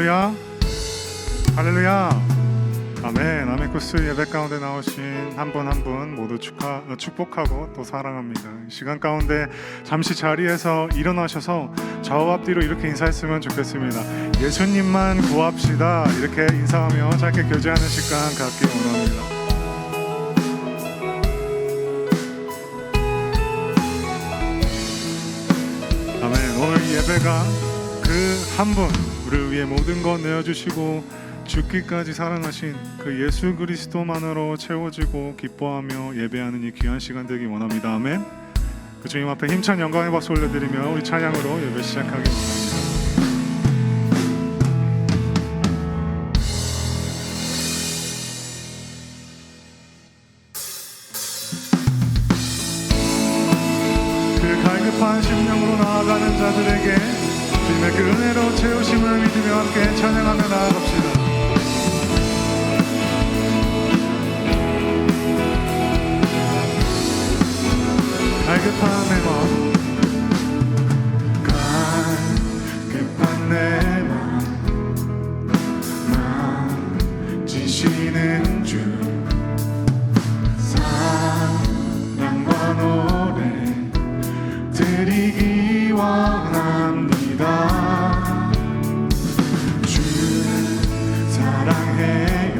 할렐루야, 할렐루야. 아멘. 아메쿠스 예배 가운데 나오신 한 분 한 분 모두 축복하고 또 사랑합니다. 시간 가운데 잠시 자리에서 일어나셔서 좌우 앞뒤로 이렇게 인사했으면 좋겠습니다. 예수님만 구합시다. 이렇게 인사하며 짧게 교제하는 시간 갖기 원합니다. 아멘. 오늘 이 예배가 그 한 분, 우리를 위해 모든 것 내어주시고 죽기까지 사랑하신 그 예수 그리스도만으로 채워지고 기뻐하며 예배하는 이 귀한 시간 되기 원합니다. 아멘. 그 주님 앞에 힘찬 영광의 박수 올려드리며 우리 찬양으로 예배 시작하기 원합니다. 그 갈급한 심령으로 나아가는 자들에게 주님의 그 은혜로 채우심을 믿으며 함께 찬양하며 나아갑시다. 갈급한 내 마음 지시는 주 사랑과 노래 드리기 원합니다. 주 사랑해요,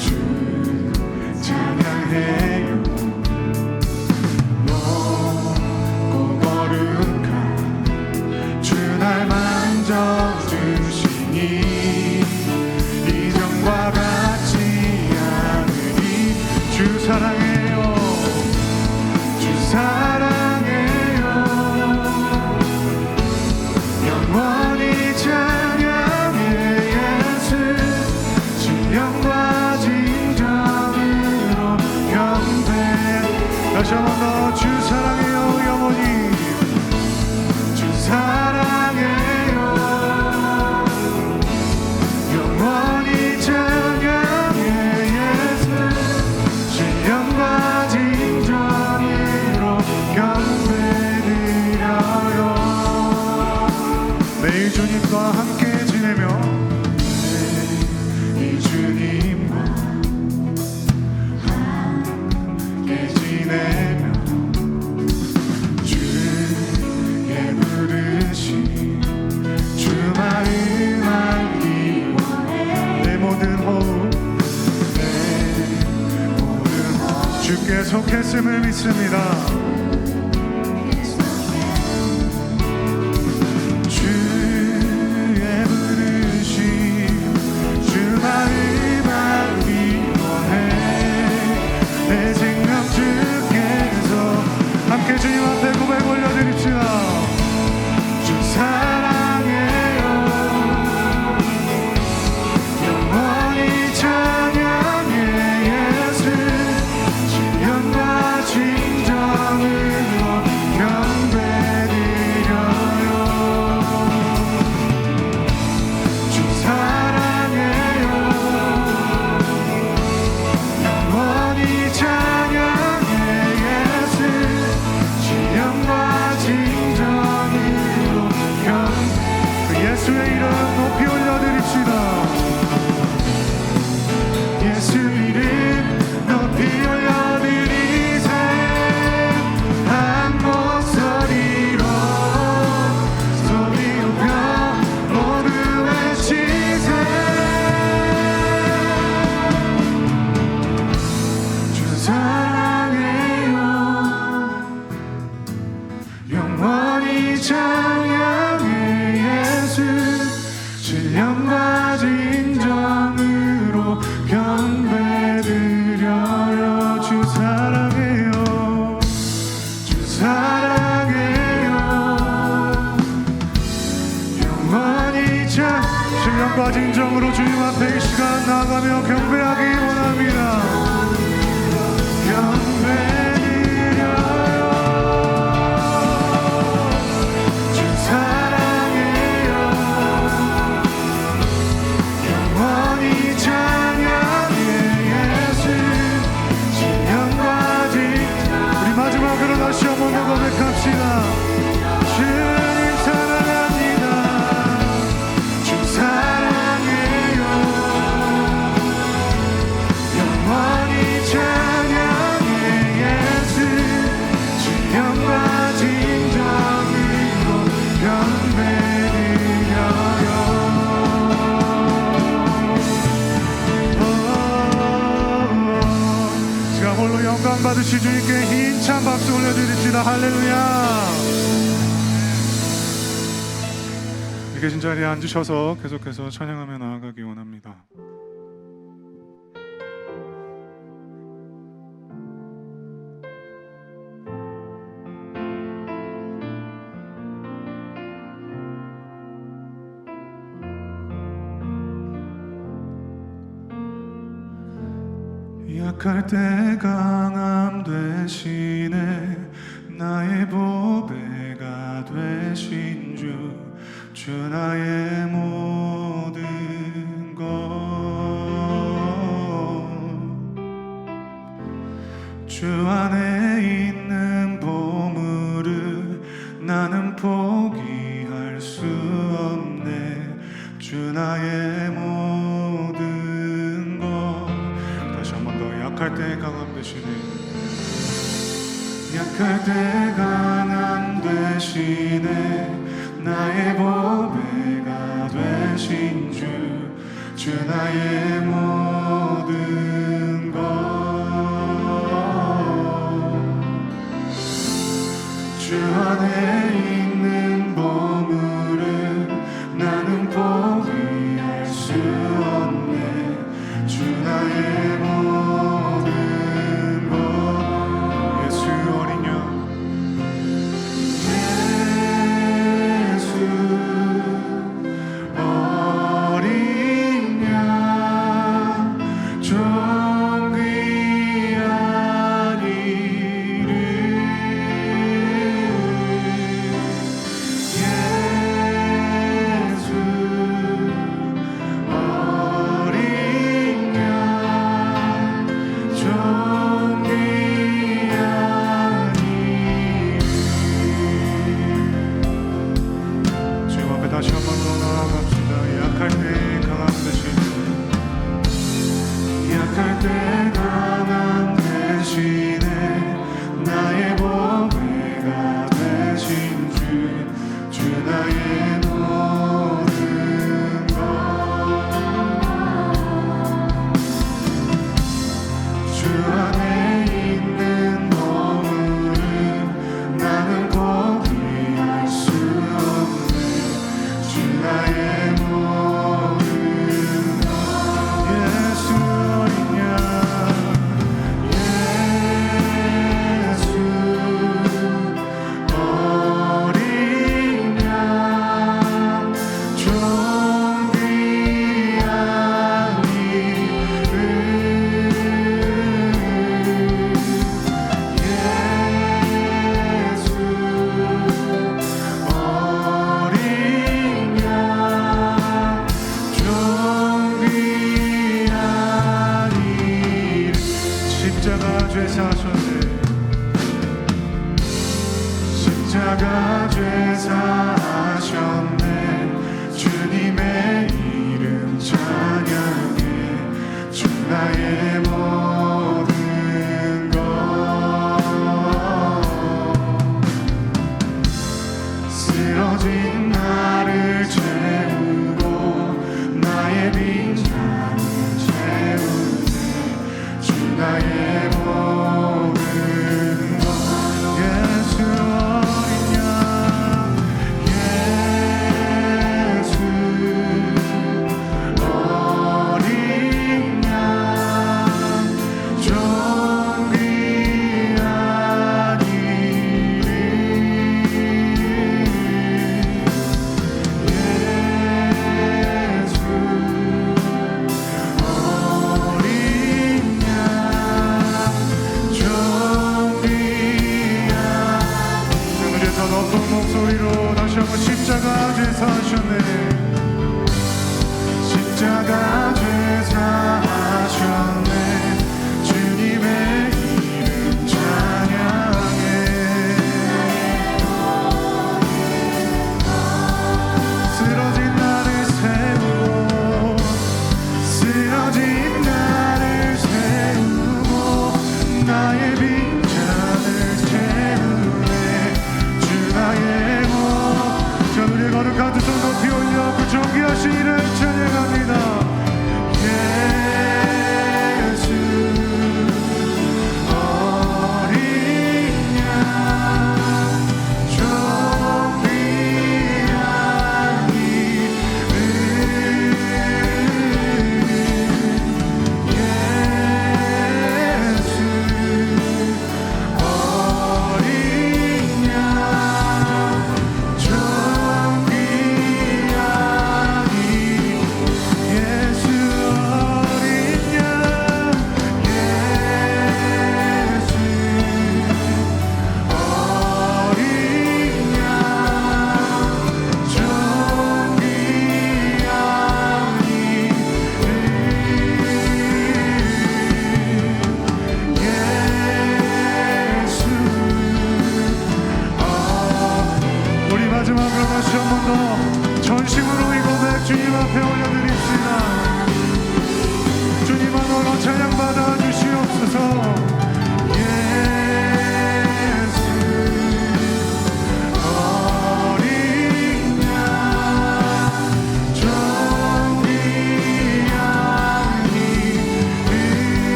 주 찬양해요. 날 만져주시니 이전과 같지 않으니 주 사랑해요, 주 사랑해요. 영원히 찬양해 예수 신령과 진정으로 경배. 다시 한 번 더 주 사랑해요, 영원히 주 사랑해요. 영원히 찬양해 예수 신령과 진정으로 경배드려요. 매일 주님과 함께 지내며 매일 주님과 함께 지내며 주 마음 알기 원해. 내 모든 호흡 주께 속했음을 믿습니다. 주의 부르심 주 마음 알기 원해. 내 생각 주께서 함께 주님 앞에 고백 올려드립시다. 주 사랑해요. 영원히 찬양해 예수 신령과 진정으로 경배드려요. 주 사랑해요. 영원히 찬양해 예수 신령과 진정으로 예수의 이름 높이 올려드립시다. 예수 이름 높이 올려드리세. 한 목소리로 소리 높여 모두 외치세. 주 사랑해요. 영원히 찬양해 신령과 진정으로 경배드려요. 주 사랑해요, 주 사랑해요. 영원히 신령과 진정으로 주님 앞에 이 시간 나가며 경배하기 원합니다. 경배드려요. 주 사랑해요. 영원히 찬양해 예수 신령과 진정. 우리 마지막으로 다시 한번 고백합시다. 주님 사랑합니다. 홀로 영광 받으시 주님께 힘찬 박수 올려드립시다. 할렐루야. 계신 자리에 앉으셔서 계속해서 찬양하며 나아가기 원합니다. 약할 때 강함 되시네 나의 보배가 되신 주 나의 모든 것 주 안에 있는 보물을 나는 포기할 수 없네 주 나의 모든 것 다시 한 번 더 약할 때 강함 되시네 약할 때 강함 되시네 나의 보배가 되신 주 나의 모든 것 주 안에 있는 보물을 나는 포기할 수 없네 주 나의 모든 것 예수 어린 양 다시 한 번 더 나아갑시다. 약할 때 강함 되시네 약할 때 강함 되시네 나의 보배가 되신 주 나의 모든 것 주 안에 있는 보물을 나는 포기할 수 없네 나의 모든 것 예수 어린 양 예수 어린 양 좀 귀한 이름 예수 어린 십자가 죄사 하셨네 십자가 죄사 하셨네 주님의 이름 찬양해 주 나의 모든 것 쓰러진 나를 채우고 나의 빈잔을 채우네 주 나의 모든 것 예수 어린 양 예수 어린 양 좀 귀한 이름 예수 어린 양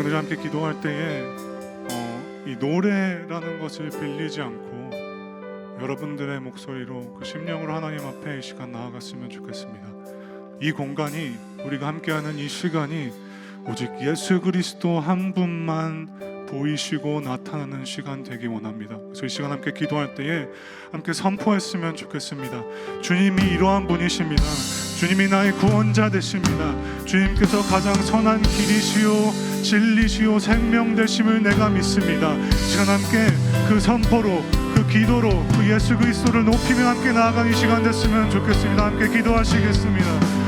오늘 함께 기도할 때에 이 노래라는 것을 빌리지 않고 여러분들의 목소리로 그 심령으로 하나님 앞에 이 시간 나아갔으면 좋겠습니다. 이 공간이, 우리가 함께하는 이 시간이 오직 예수 그리스도 한 분만 보이시고 나타나는 시간 되기 원합니다. 그래서 이 시간 함께 기도할 때에 함께 선포했으면 좋겠습니다. 주님이 이러한 분이십니다. 주님이 나의 구원자 되십니다. 주님께서 가장 선한 길이시요 진리시요 생명 되심을 내가 믿습니다. 이 시간 함께 그 선포로, 그 기도로 그 예수 그리스도를 높이며 함께 나아가는 시간 됐으면 좋겠습니다. 함께 기도하시겠습니다.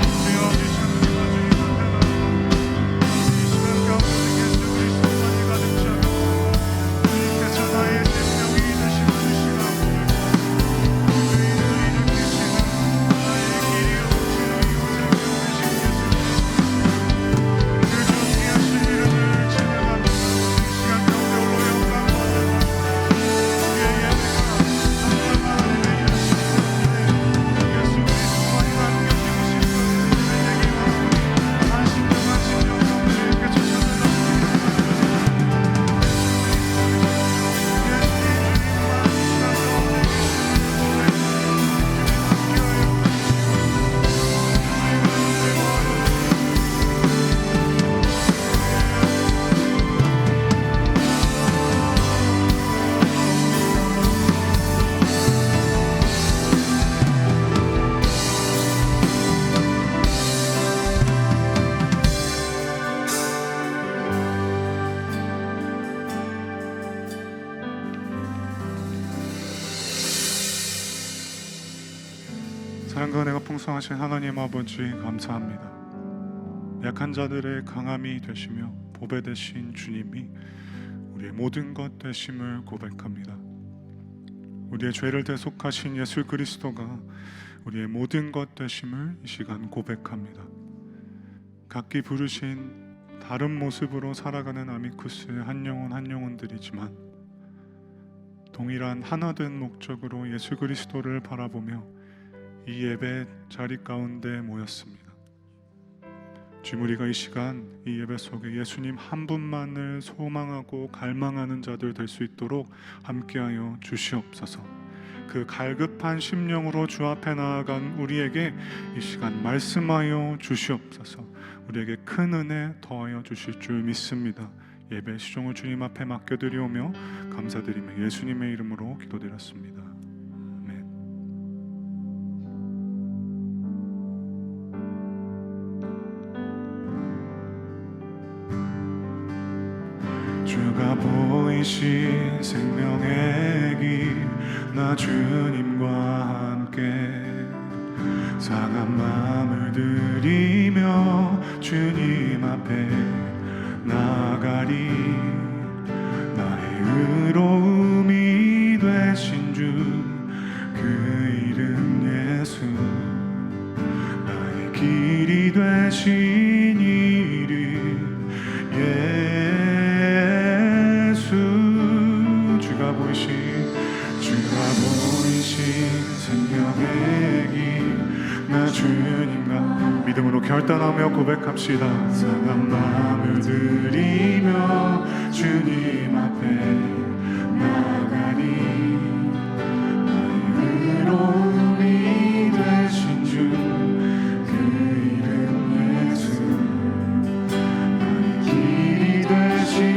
사랑과 은혜가 풍성하신 하나님 아버지 감사합니다. 약한 자들의 강함이 되시며 보배 되신 주님이 우리의 모든 것 되심을 고백합니다. 우리의 죄를 대속하신 예수 그리스도가 우리의 모든 것 되심을 이 시간 고백합니다. 각기 부르신 다른 모습으로 살아가는 아미쿠스 한 영혼들이지만 동일한 하나된 목적으로 예수 그리스도를 바라보며 이 예배 자리 가운데 모였습니다. 주님, 우리가 이 시간 이 예배 속에 예수님 한 분만을 소망하고 갈망하는 자들 될 수 있도록 함께하여 주시옵소서. 그 갈급한 심령으로 주 앞에 나아간 우리에게 이 시간 말씀하여 주시옵소서. 우리에게 큰 은혜 더하여 주실 줄 믿습니다. 예배 시종을 주님 앞에 맡겨드리오며 감사드리며 예수님의 이름으로 기도드렸습니다. 주가 보이신 생명의 길, 나 주님과 함께 상한 마음을 들이며 주님 앞에 나아가리. 나의 의로움이 되신 주, 그 이름 예수, 나의 길이 되신 이름 주가 보이신 생명의 길, 나 주님과 믿음으로 결단하며 고백합시다. 상한 마음을 들이며 주님 앞에 나가리. 나의 의로움이 되신 주, 그 이름 예수, 나의 길이 되신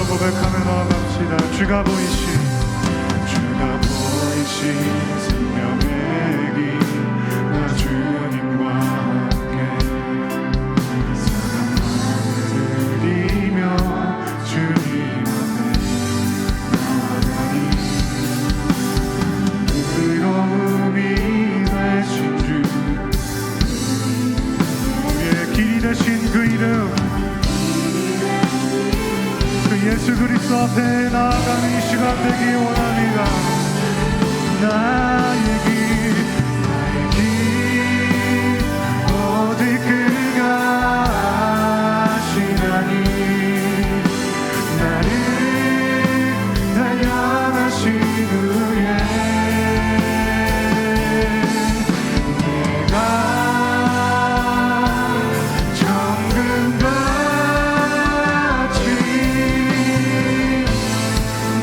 고백하며 나아갑시다. 주가 보이신 생명의 길, 나 주님과 함께 상한 그리스도 앞에 나아가는 이 시간 되기 원합니다. 나의 길 오직 그가 아시나니 나를 단련하신 후에 내가 정금같이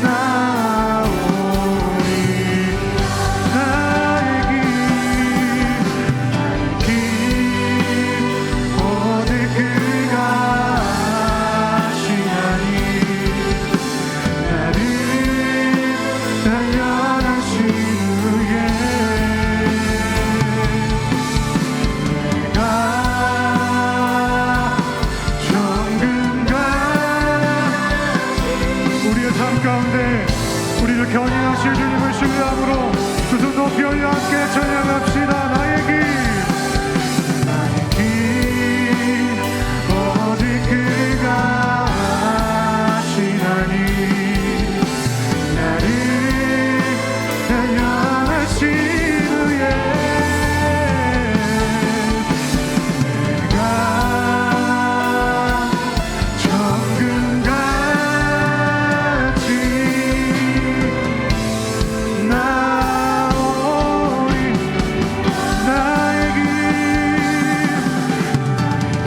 나오리. 나의 길 오직 그가 아시나니 나를 단련하신 후에 내가 정금같이 우리의 삶 가운데 우리를 견인하실 주님을 신뢰함으로 두 손 높이 올려 함께 찬양합시다. 나의 길 오직 그가 아시나니 나를 단련하신 후에 내가 정금같이 나오리. 나의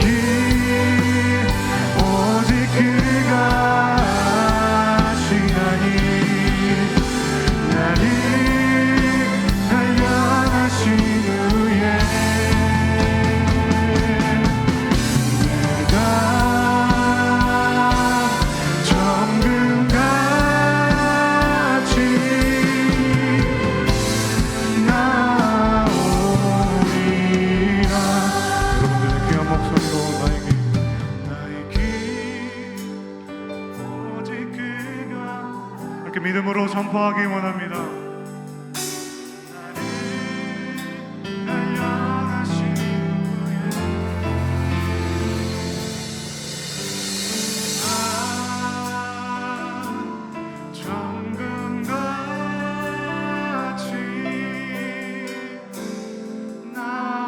길 오직 그가 아시나니 나를 단련하신 후에 내가 정금같이 나오리라. 여러분들의 귀한 목소리로 나의 길 오직 그가 이렇게 믿음으로 선포하기 원합니다. 나를 단련하신 후에 정금같이 나오리라.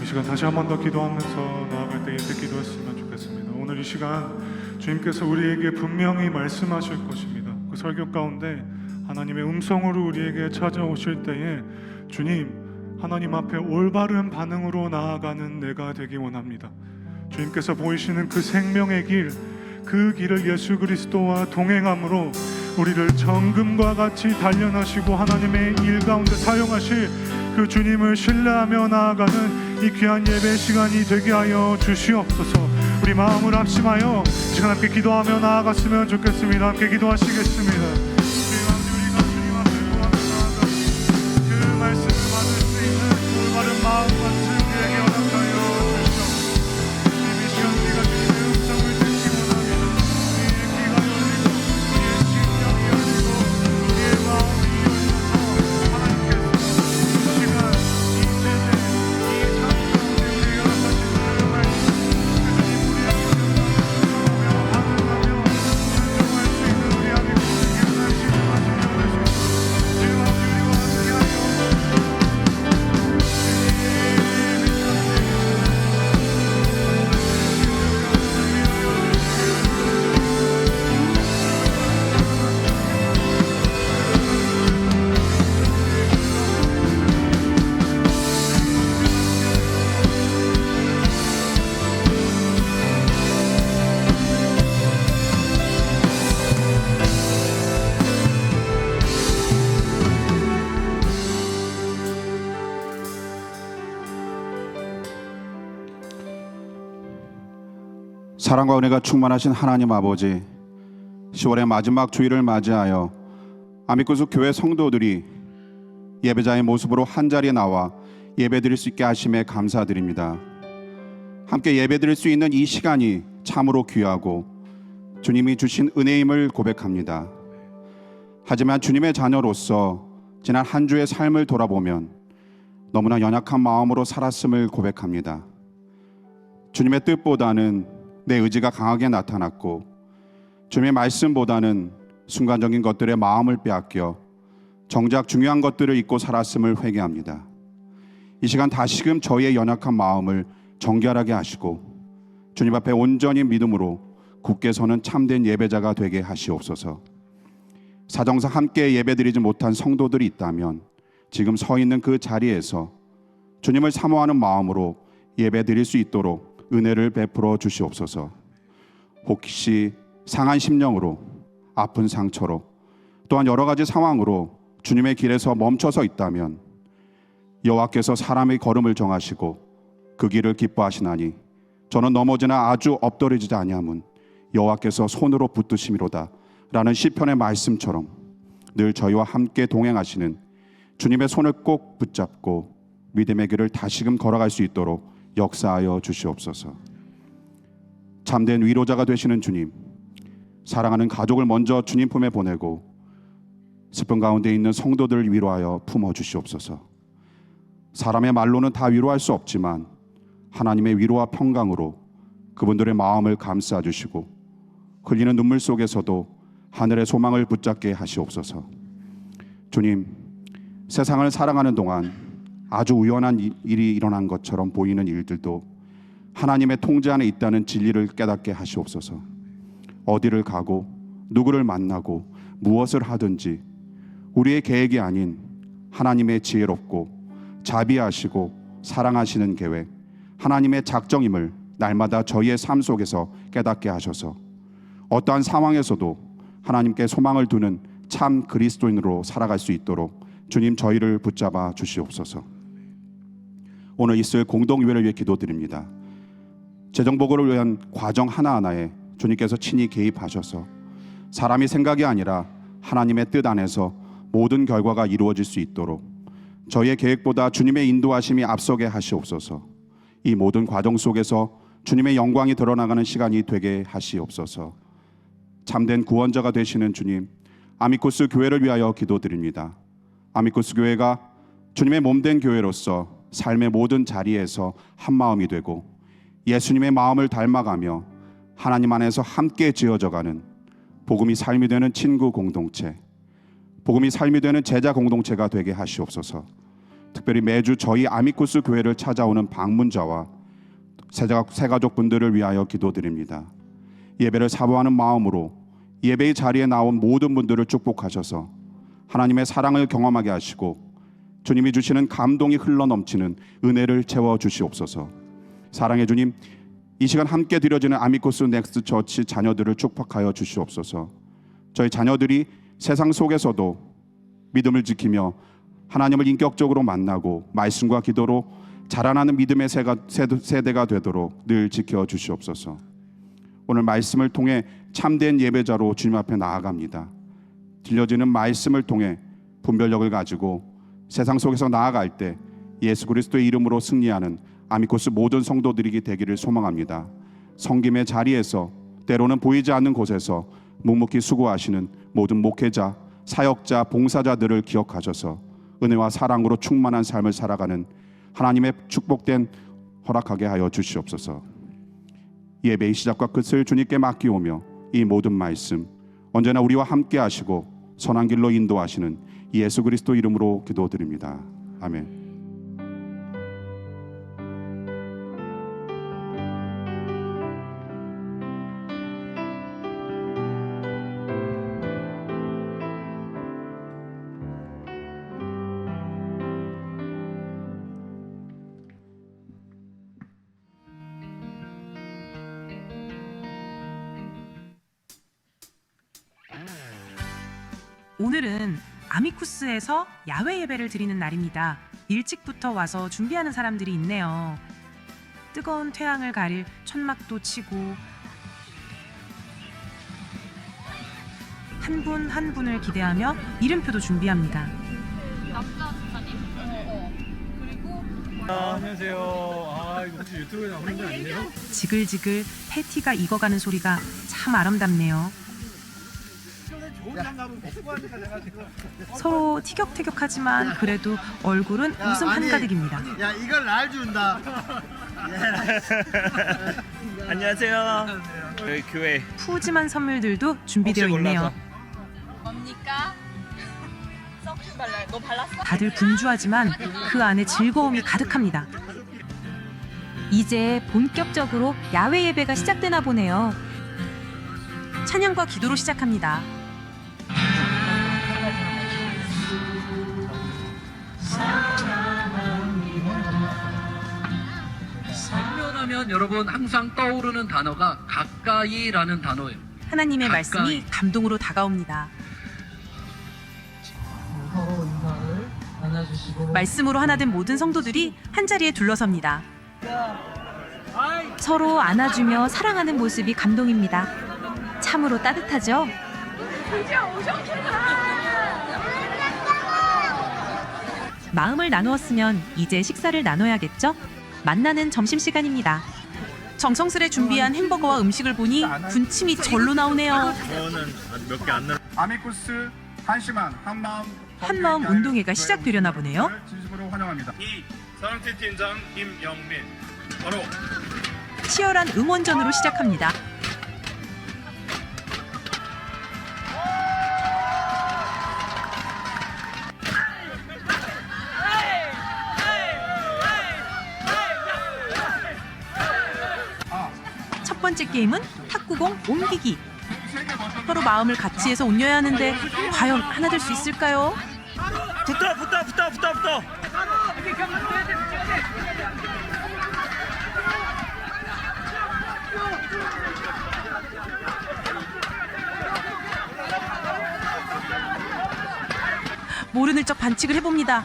이 시간 다시 한 번 더 기도하면서 나아갈 때 이렇게 기도했으면 좋겠습니다. 오늘 이 시간 주님께서 우리에게 분명히 말씀하실 것입니다. 그 설교 가운데 하나님의 음성으로 우리에게 찾아오실 때에 주님, 하나님 앞에 올바른 반응으로 나아가는 내가 되기 원합니다. 주님께서 보이시는 그 생명의 길, 그 길을 예수 그리스도와 동행함으로 우리를 정금과 같이 단련하시고 하나님의 일 가운데 사용하실 그 주님을 신뢰하며 나아가는 이 귀한 예배 시간이 되게 하여 주시옵소서. 우리 마음을 합심하여 시간 함께 기도하며 나아갔으면 좋겠습니다. 함께 기도하시겠습니다. 우리가 주님 앞에 구하며 나아가 그 말씀을 받을 수 있는 올바른 마음과 우리에게 허락하여 주시옵소서. 이 시간 우리가 주님의 음성을 듣기 원합니다. 우리의 귀가 열리고 우리의 심령이 열리고 우리의 마음이 열려서 하나님께서 이 시간 이 세대 이 삶 가운데 우리가 하신 그 말씀 주님 우리에게 반응하며 순종할 수 있는 우리 안에 일어나시고 하시며 주님 우리와 사랑과 은혜가 충만하신 하나님 아버지, 10월의 마지막 주일을 맞이하여 아미쿠스 교회 성도들이 예배자의 모습으로 한자리에 나와 예배드릴 수 있게 하심에 감사드립니다. 함께 예배드릴 수 있는 이 시간이 참으로 귀하고 주님이 주신 은혜임을 고백합니다. 하지만 주님의 자녀로서 지난 한 주의 삶을 돌아보면 너무나 연약한 마음으로 살았음을 고백합니다. 주님의 뜻보다는 내 의지가 강하게 나타났고 주님의 말씀보다는 순간적인 것들에 마음을 빼앗겨 정작 중요한 것들을 잊고 살았음을 회개합니다. 이 시간 다시금 저희의 연약한 마음을 정결하게 하시고 주님 앞에 온전히 믿음으로 굳게 서는 참된 예배자가 되게 하시옵소서. 사정상 함께 예배드리지 못한 성도들이 있다면 지금 서 있는 그 자리에서 주님을 사모하는 마음으로 예배드릴 수 있도록 은혜를 베풀어 주시옵소서. 혹시 상한 심령으로, 아픈 상처로, 또한 여러 가지 상황으로 주님의 길에서 멈춰서 있다면 여호와께서 사람의 걸음을 정하시고 그 길을 기뻐하시나니 저는 넘어지나 아주 엎드러지지 아니함은 여호와께서 손으로 붙드심이로다 라는 시편의 말씀처럼 늘 저희와 함께 동행하시는 주님의 손을 꼭 붙잡고 믿음의 길을 다시금 걸어갈 수 있도록 역사하여 주시옵소서. 참된 위로자가 되시는 주님, 사랑하는 가족을 먼저 주님 품에 보내고 슬픔 가운데 있는 성도들을 위로하여 품어주시옵소서. 사람의 말로는 다 위로할 수 없지만 하나님의 위로와 평강으로 그분들의 마음을 감싸주시고 흘리는 눈물 속에서도 하늘의 소망을 붙잡게 하시옵소서. 주님, 세상을 살아가는 동안 아주 우연한 일이 일어난 것처럼 보이는 일들도 하나님의 통제 안에 있다는 진리를 깨닫게 하시옵소서. 어디를 가고 누구를 만나고 무엇을 하든지 우리의 계획이 아닌 하나님의 지혜롭고 자비하시고 사랑하시는 계획, 하나님의 작정임을 날마다 저희의 삶 속에서 깨닫게 하셔서 어떠한 상황에서도 하나님께 소망을 두는 참 그리스도인으로 살아갈 수 있도록 주님 저희를 붙잡아 주시옵소서. 오늘 있을 공동유회를 위해 기도드립니다. 재정복을 위한 과정 하나하나에 주님께서 친히 개입하셔서 사람의 생각이 아니라 하나님의 뜻 안에서 모든 결과가 이루어질 수 있도록 저희의 계획보다 주님의 인도하심이 앞서게 하시옵소서. 이 모든 과정 속에서 주님의 영광이 드러나가는 시간이 되게 하시옵소서. 참된 구원자가 되시는 주님, 아미쿠스 교회를 위하여 기도드립니다. 아미쿠스 교회가 주님의 몸된 교회로서 삶의 모든 자리에서 한마음이 되고 예수님의 마음을 닮아가며 하나님 안에서 함께 지어져가는 복음이 삶이 되는 친구 공동체, 복음이 삶이 되는 제자 공동체가 되게 하시옵소서. 특별히 매주 저희 아미쿠스 교회를 찾아오는 방문자와 새가족분들을 위하여 기도드립니다. 예배를 사모하는 마음으로 예배의 자리에 나온 모든 분들을 축복하셔서 하나님의 사랑을 경험하게 하시고 주님이 주시는 감동이 흘러넘치는 은혜를 채워 주시옵소서. 사랑의 주님, 이 시간 함께 드려지는 아미쿠스 넥스트 처치 자녀들을 축복하여 주시옵소서. 저희 자녀들이 세상 속에서도 믿음을 지키며 하나님을 인격적으로 만나고 말씀과 기도로 자라나는 믿음의 세대가 되도록 늘 지켜 주시옵소서. 오늘 말씀을 통해 참된 예배자로 주님 앞에 나아갑니다. 들려지는 말씀을 통해 분별력을 가지고 세상 속에서 나아갈 때 예수 그리스도의 이름으로 승리하는 아미쿠스 모든 성도들이 되기를 소망합니다. 섬김의 자리에서 때로는 보이지 않는 곳에서 묵묵히 수고하시는 모든 목회자, 사역자, 봉사자들을 기억하셔서 은혜와 사랑으로 충만한 삶을 살아가는 하나님의 축복된 허락하게 하여 주시옵소서. 예배의 시작과 끝을 주님께 맡기오며 이 모든 말씀 언제나 우리와 함께 하시고 선한 길로 인도하시는 예수 그리스도 이름으로 기도드립니다. 아멘. 오늘은 아미쿠스에서 야외 예배를 드리는 날입니다. 일찍부터 와서 준비하는 사람들이 있네요. 뜨거운 태양을 가릴 천막도 치고 한 분 한 분을 기대하며 이름표도 준비합니다. 남자 목사님? 그리고 안녕하세요. 이거 혹시 유튜브에 나오는 거 아니에요? 지글지글 패티가 익어가는 소리가 참 아름답네요. 서로 티격태격하지만 그래도 얼굴은 웃음 한가득입니다. 야 이걸 날 준다. 안녕하세요. 저희 교회 푸짐한 선물들도 준비되어 혹시 있네요. 몰라서. 뭡니까? 선크림 발라. 너 발랐어? 다들 분주하지만 그 안에 즐거움이 가득합니다. 이제 본격적으로 야외 예배가 시작되나 보네요. 찬양과 기도로 시작합니다. 하면 여러분 항상 떠오르는 단어가 가까이라는 단어예요. 하나님의 가까이. 말씀이 감동으로 다가옵니다. 서로 인사를 나눠주시고 말씀으로 하나 된 모든 성도들이 한자리에 둘러섭니다. 서로 안아주며 사랑하는 모습이 감동입니다. 참으로 따뜻하죠? 마음을 나누었으면 이제 식사를 나눠야겠죠? 만나는 점심시간입니다. 정성스레 준비한 햄버거와 음식을 보니 군침이 절로 나오네요. 저는 몇 개 안 늘. 아미쿠스 한심한 한마음 한마음 운동회가 시작되려나 보네요. 진심으로 환영합니다. 이 사랑팀장 김영민 바로 치열한 응원전으로 시작합니다. 첫 번째 게임은 탁구공 옮기기. 서로 마음을 같이 해서 옮겨야 하는데 과연 하나 될 수 있을까요? 붙어. 모르는 척 반칙을 해봅니다.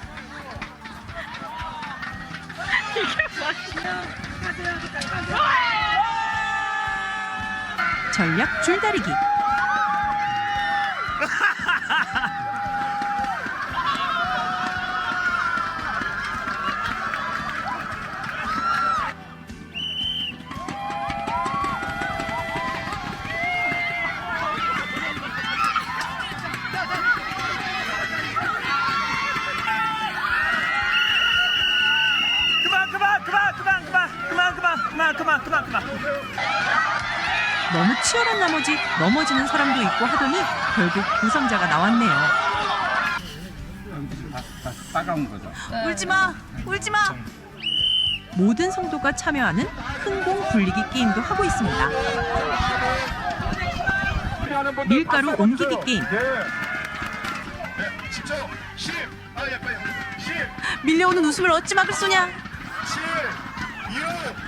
전략 줄다리기. 그만. 너무 치열한 나머지 넘어지는 사람도 있고 하더니 결국 우승자가 나왔네요. 따가운 거죠. 울지마! 울지마! 모든 성도가 참여하는 흥공 굴리기 게임도 하고 있습니다. 밀가루 옮기기 게임. 10초 10 빨리 10 밀려오는 웃음을 어찌 막을 쏘냐? 7 6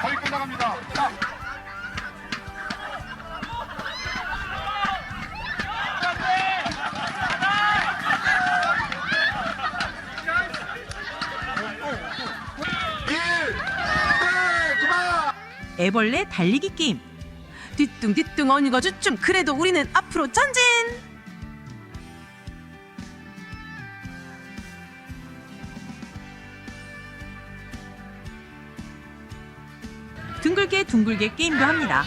거의 끝나갑니다. 자. 애벌레 달리기 게임. 뒤뚱뒤뚱 어니거주춤. 그래도 우리는 앞으로 전진! 둥글게 게임도 합니다.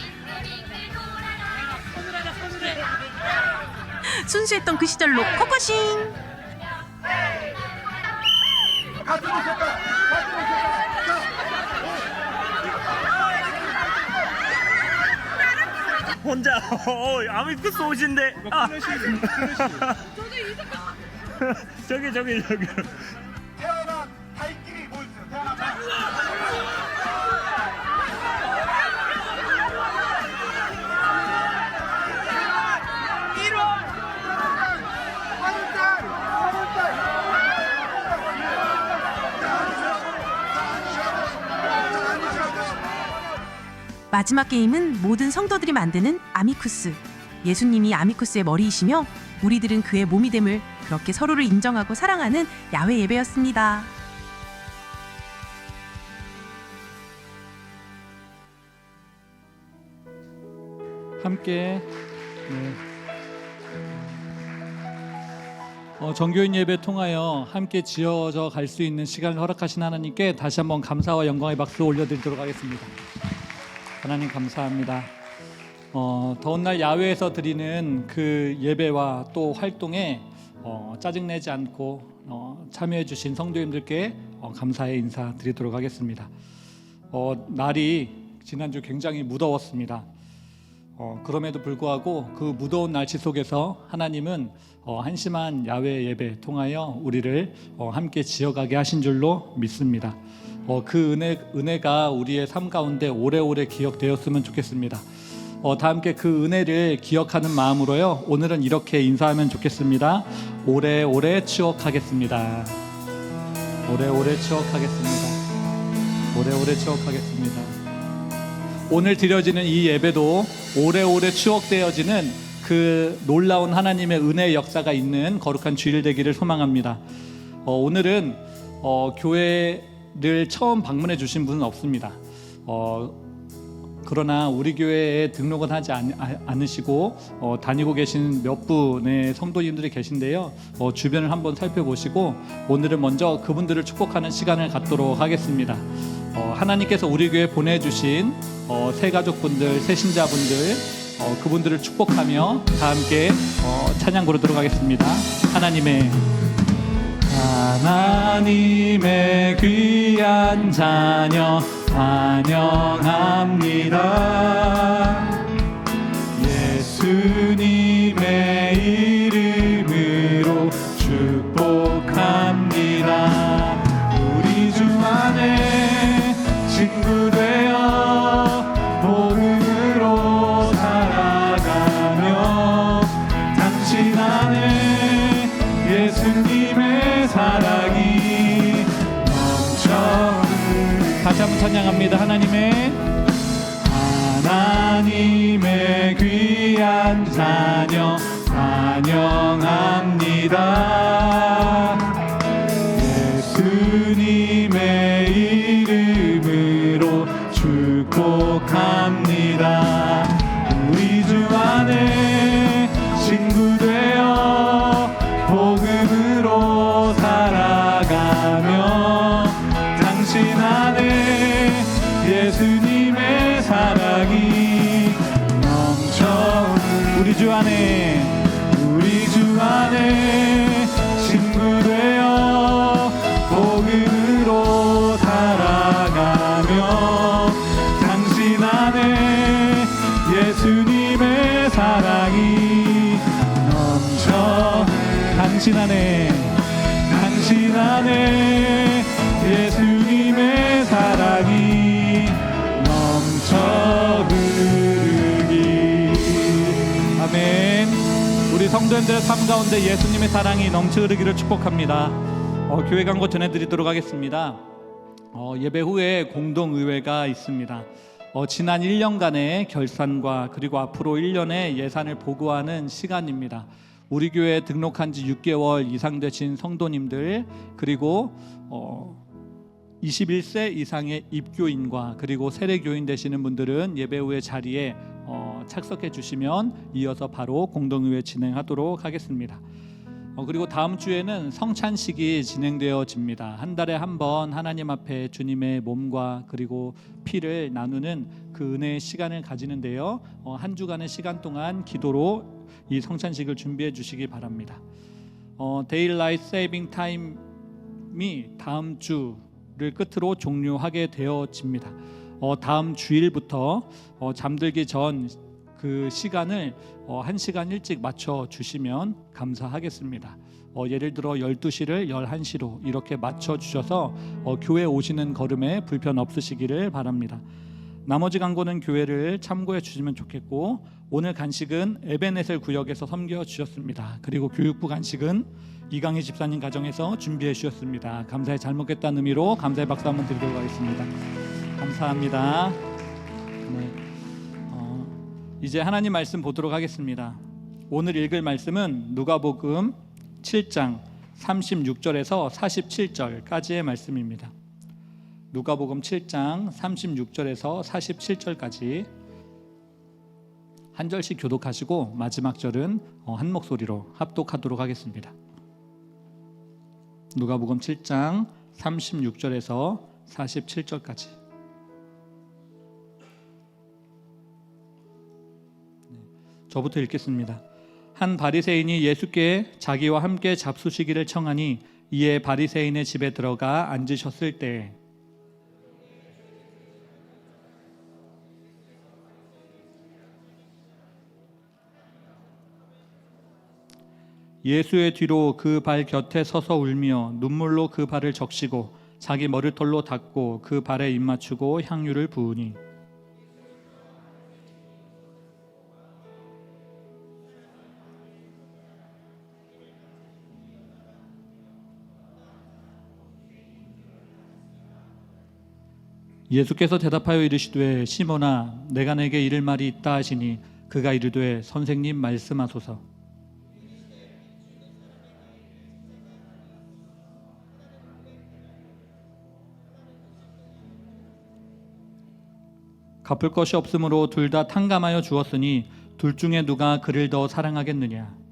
순수했던 그 시절로 코코싱! 혼자 아미쿠스 옷인데. 저기. 태어난 발길이 보여주세요. 태어난 발길이. 마지막 게임은 모든 성도들이 만드는 아미쿠스. 예수님이 아미쿠스의 머리이시며 우리들은 그의 몸이 됨을 그렇게 서로를 인정하고 사랑하는 야외 예배였습니다. 함께 정교인 예배 통하여 함께 지어져 갈 수 있는 시간을 허락하신 하나님께 다시 한번 감사와 영광의 박수 올려드리도록 하겠습니다. 하나님 감사합니다. 더운 날 야외에서 드리는 그 예배와 또 활동에 짜증내지 않고 참여해 주신 성도님들께 감사의 인사 드리도록 하겠습니다. 날이 지난주 굉장히 무더웠습니다. 그럼에도 불구하고 그 무더운 날씨 속에서 하나님은 한심한 야외 예배 통하여 우리를 함께 지어가게 하신 줄로 믿습니다. 그 은혜가 우리의 삶 가운데 오래오래 기억되었으면 좋겠습니다. 다 함께 그 은혜를 기억하는 마음으로요, 오늘은 이렇게 인사하면 좋겠습니다. 오래오래 추억하겠습니다. 오래오래 추억하겠습니다. 오래오래 추억하겠습니다. 오늘 드려지는 이 예배도 오래오래 추억되어지는 그 놀라운 하나님의 은혜의 역사가 있는 거룩한 주일 되기를 소망합니다. 오늘은 교회를 처음 방문해 주신 분은 없습니다. 그러나 우리 교회에 등록은 하지 않으시고 다니고 계신 몇 분의 성도님들이 계신데요, 주변을 한번 살펴보시고 오늘은 먼저 그분들을 축복하는 시간을 갖도록 하겠습니다. 하나님께서 우리 교회에 보내주신 새 가족분들, 새 신자분들, 그분들을 축복하며 다 함께 찬양 부르도록 하겠습니다. 하나님의 귀한 자녀 환영합니다. 예수님의 이름으로 축복합니다. 우리 주 안에 친구 되어 복음으로 살아가며 당신 안에 예수님의 사랑이 넘쳐. 다시 한번 찬양합니다. 하나님의 귀한 자녀 환영합니다. 예수님의 이름으로 축복합니다. 우리 주 안에 친구 되어 복음으로 살아가며 당신 안에 예수님의 사랑이 넘쳐. 우리 주 안에 친구 되어 복음으로 살아가며 당신 안에 예수님의 사랑이 넘쳐. 당신 안에 예수님의 사랑이 넘쳐 흐르기. 아멘. 우리 성도님들의 삶 가운데 예수님의 사랑이 넘쳐 흐르기를 축복합니다. 교회 광고 전해드리도록 하겠습니다. 예배 후에 공동의회가 있습니다. 지난 1년간의 결산과 그리고 앞으로 1년의 예산을 보고하는 시간입니다. 우리 교회에 등록한 지 6개월 이상 되신 성도님들, 그리고 21세 이상의 입교인과 그리고 세례교인 되시는 분들은 예배 후에 자리에 착석해 주시면 이어서 바로 공동의회 진행하도록 하겠습니다. 그리고 다음 주에는 성찬식이 진행되어집니다. 한 달에 한 번 하나님 앞에 주님의 몸과 그리고 피를 나누는 그 은혜의 시간을 가지는데요, 한 주간의 시간 동안 기도로 이 성찬식을 준비해 주시기 바랍니다. Daylight Saving Time이 다음 주를 끝으로 종료하게 되어집니다. 다음 주일부터 잠들기 전 그 시간을 1시간 일찍 맞춰 주시면 감사하겠습니다. 예를 들어 12시를 11시로 이렇게 맞춰 주셔서 교회 오시는 걸음에 불편 없으시기를 바랍니다. 나머지 광고는 교회를 참고해 주시면 좋겠고, 오늘 간식은 에베네셀 구역에서 섬겨 주셨습니다. 그리고 교육부 간식은 이강희 집사님 가정에서 준비해 주셨습니다. 감사히 잘 먹겠다는 의미로 감사의 박수 한번 드리도록 하겠습니다. 감사합니다. 네. 이제 하나님 말씀 보도록 하겠습니다. 오늘 읽을 말씀은 누가복음 7장 36절에서 47절까지의 말씀입니다. 누가복음 7장 36절에서 47절까지 한 절씩 교독하시고 마지막 절은 한 목소리로 합독하도록 하겠습니다. 누가복음 7장 36절에서 47절까지. 저부터 읽겠습니다. 한 바리새인이 예수께 자기와 함께 잡수시기를 청하니 이에 바리새인의 집에 들어가 앉으셨을 때 예수의 뒤로 그 발 곁에 서서 울며 눈물로 그 발을 적시고 자기 머리털로 닦고 그 발에 입 맞추고 향유를 부으니 예수께서 대답하여 이르시되 시몬아 내가 내게 이를 말이 있다 하시니 그가 이르되 선생님 말씀하소서. 갚을 것이 없으므로 둘 다 탕감하여 주었으니 둘 중에 누가 그를 더 사랑하겠느냐.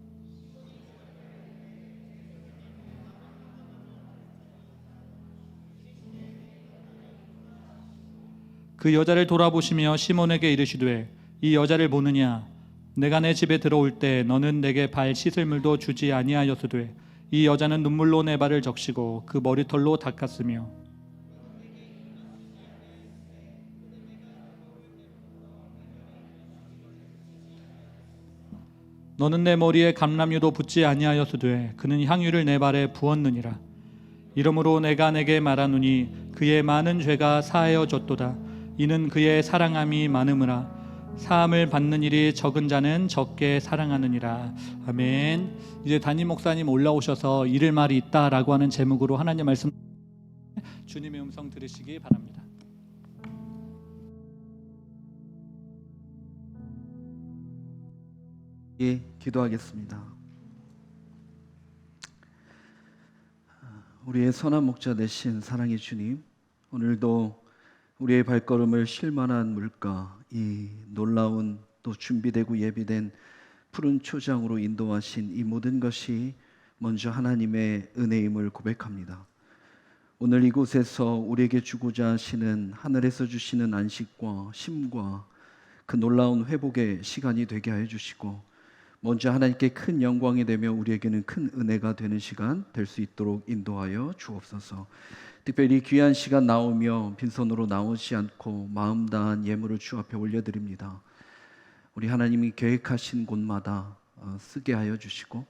그 여자를 돌아보시며 시몬에게 이르시되 이 여자를 보느냐. 내가 내 집에 들어올 때 너는 내게 발 씻을 물도 주지 아니하였으되 이 여자는 눈물로 내 발을 적시고 그 머리털로 닦았으며 너는 내 머리에 감람유도 붓지 아니하였으되 그는 향유를 내 발에 부었느니라. 이러므로 내가 내게 말하노니 그의 많은 죄가 사하여졌도다. 이는 그의 사랑함이 많음이라. 사함을 받는 일이 적은 자는 적게 사랑하느니라. 아멘. 이제 담임 목사님 올라오셔서 이를 말이 있다라고 하는 제목으로 하나님 말씀 주님의 음성 들으시기 바랍니다. 예, 기도하겠습니다. 우리의 선한 목자 되신 사랑의 주님, 오늘도 우리의 발걸음을 쉴만한 물가, 이 놀라운 또 준비되고 예비된 푸른 초장으로 인도하신 이 모든 것이 먼저 하나님의 은혜임을 고백합니다. 오늘 이곳에서 우리에게 주고자 하시는 하늘에서 주시는 안식과 쉼과 그 놀라운 회복의 시간이 되게 하여 주시고, 먼저 하나님께 큰 영광이 되며 우리에게는 큰 은혜가 되는 시간 될 수 있도록 인도하여 주옵소서. 특별히 귀한 시간 나오며 빈손으로 나오지 않고 마음 다한 예물을 주 앞에 올려드립니다. 우리 하나님이 계획하신 곳마다 쓰게 하여 주시고,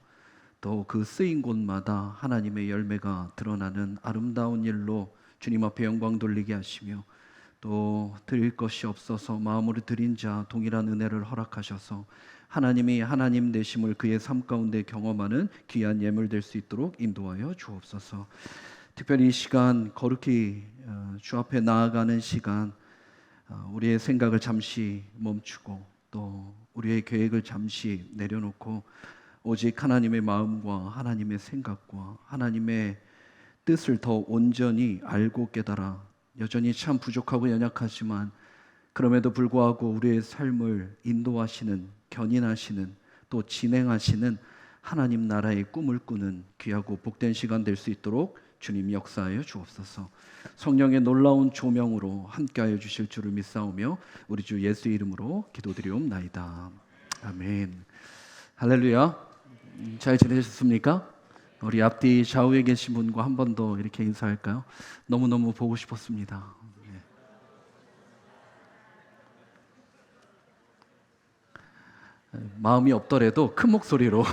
또 그 쓰인 곳마다 하나님의 열매가 드러나는 아름다운 일로 주님 앞에 영광 돌리게 하시며, 또 드릴 것이 없어서 마음으로 드린 자 동일한 은혜를 허락하셔서 하나님이 하나님 되심을 그의 삶 가운데 경험하는 귀한 예물 될 수 있도록 인도하여 주옵소서. 특별히 이 시간 거룩히 주 앞에 나아가는 시간, 우리의 생각을 잠시 멈추고 또 우리의 계획을 잠시 내려놓고 오직 하나님의 마음과 하나님의 생각과 하나님의 뜻을 더 온전히 알고 깨달아 여전히 참 부족하고 연약하지만 그럼에도 불구하고 우리의 삶을 인도하시는, 견인하시는, 또 진행하시는 하나님 나라의 꿈을 꾸는 귀하고 복된 시간 될 수 있도록 주님 역사하여 주옵소서. 성령의 놀라운 조명으로 함께하여 주실 줄을 믿사오며 우리 주 예수 이름으로 기도드리옵나이다. 아멘. 할렐루야. 잘 지내셨습니까? 우리 앞뒤 좌우에 계신 분과 한 번 더 이렇게 인사할까요? 너무너무 보고 싶었습니다. 마음이 없더라도 큰 목소리로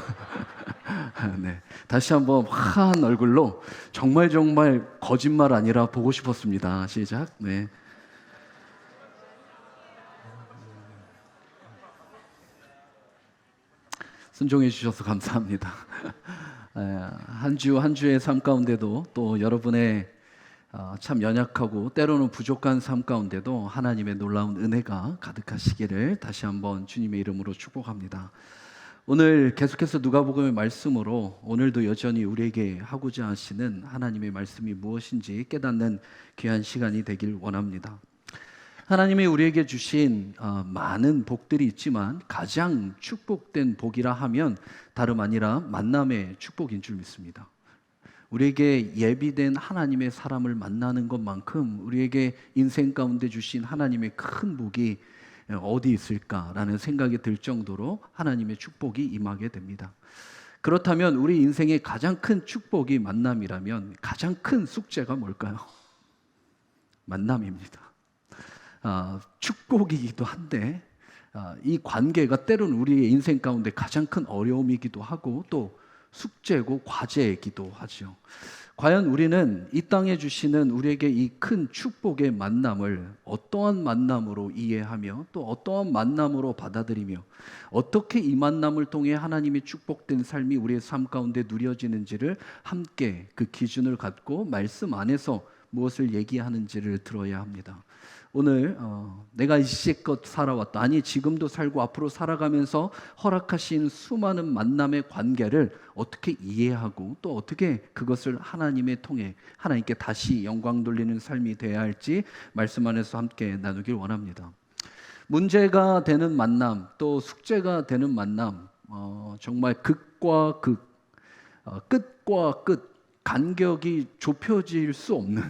네, 다시 한번 화한 얼굴로 정말 거짓말 아니라 보고 싶었습니다. 시작. 네. 순종해 주셔서 감사합니다. 한 주의 삶 가운데도 또 여러분의 참 연약하고 때로는 부족한 삶 가운데도 하나님의 놀라운 은혜가 가득하시기를 다시 한번 주님의 이름으로 축복합니다. 오늘 계속해서 누가복음의 말씀으로 오늘도 여전히 우리에게 하고자 하시는 하나님의 말씀이 무엇인지 깨닫는 귀한 시간이 되길 원합니다. 하나님이 우리에게 주신 많은 복들이 있지만 가장 축복된 복이라 하면 다름 아니라 만남의 축복인 줄 믿습니다. 우리에게 예비된 하나님의 사람을 만나는 것만큼 우리에게 인생 가운데 주신 하나님의 큰 복이 어디 있을까라는 생각이 들 정도로 하나님의 축복이 임하게 됩니다. 그렇다면 우리 인생의 가장 큰 축복이 만남이라면 가장 큰 숙제가 뭘까요? 만남입니다. 축복이기도 한데 이 관계가 때로는 우리의 인생 가운데 가장 큰 어려움이기도 하고 또 숙제고 과제이기도 하죠. 과연 우리는 이 땅에 주시는 우리에게 이 큰 축복의 만남을 어떠한 만남으로 이해하며 또 어떠한 만남으로 받아들이며 어떻게 이 만남을 통해 하나님이 축복된 삶이 우리의 삶 가운데 누려지는지를 함께 그 기준을 갖고 말씀 안에서 무엇을 얘기하는지를 들어야 합니다. 오늘 내가 이제껏 살아왔다, 아니 지금도 살고 앞으로 살아가면서 허락하신 수많은 만남의 관계를 어떻게 이해하고 또 어떻게 그것을 하나님에 통해 하나님께 다시 영광 돌리는 삶이 되어야 할지 말씀 안에서 함께 나누길 원합니다. 문제가 되는 만남 또 숙제가 되는 만남, 정말 극과 극, 끝과 끝, 간격이 좁혀질 수 없는,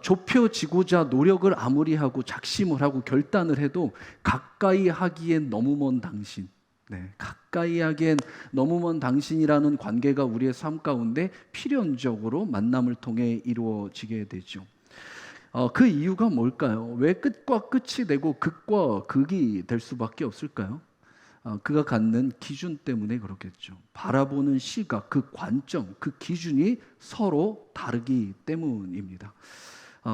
좁혀지고자 노력을 아무리 하고 작심을 하고 결단을 해도 가까이 하기엔 너무 먼 당신, 가까이 하기엔 너무 먼 당신이라는 관계가 우리의 삶 가운데 필연적으로 만남을 통해 이루어지게 되죠. 그 이유가 뭘까요? 왜 끝과 끝이 되고 극과 극이 될 수밖에 없을까요? 그가 갖는 기준 때문에 그렇겠죠. 바라보는 시각, 그 관점, 그 기준이 서로 다르기 때문입니다.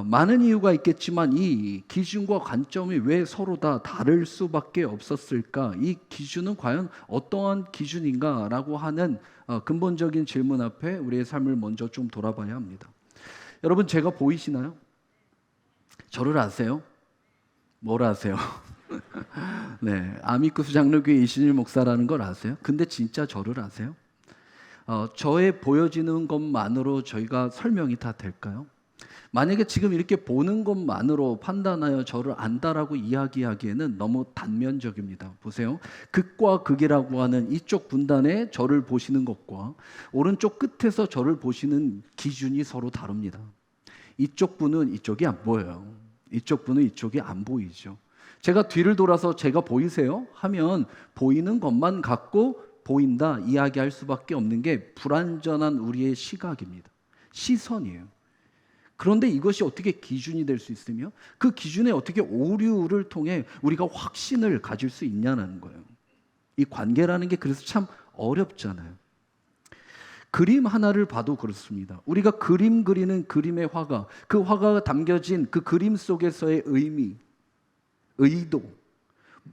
많은 이유가 있겠지만 이 기준과 관점이 왜 서로 다 다를 수밖에 없었을까? 이 기준은 과연 어떠한 기준인가라고 하는 근본적인 질문 앞에 우리의 삶을 먼저 좀 돌아봐야 합니다. 여러분, 제가 보이시나요? 저를 아세요? 뭘 아세요? 네, 아미쿠스 장로교회 이신일 목사라는 걸 아세요? 근데 진짜 저를 아세요? 저의 보여지는 것만으로 저희가 설명이 다 될까요? 만약에 지금 이렇게 보는 것만으로 판단하여 저를 안다라고 이야기하기에는 너무 단면적입니다. 보세요. 극과 극이라고 하는 이쪽 분단에 저를 보시는 것과 오른쪽 끝에서 저를 보시는 기준이 서로 다릅니다. 이쪽 분은 이쪽이 안 보여요. 이쪽 분은 이쪽이 안 보이죠. 제가 뒤를 돌아서 제가 보이세요? 하면 보이는 것만 갖고 보인다 이야기할 수밖에 없는 게 불완전한 우리의 시각입니다. 시선이에요. 그런데 이것이 어떻게 기준이 될 수 있으며 그 기준에 어떻게 오류를 통해 우리가 확신을 가질 수 있냐는 거예요. 이 관계라는 게 그래서 참 어렵잖아요. 그림 하나를 봐도 그렇습니다. 우리가 그림 그리는 그림의 화가, 그 화가가 담겨진 그 그림 속에서의 의미, 의도,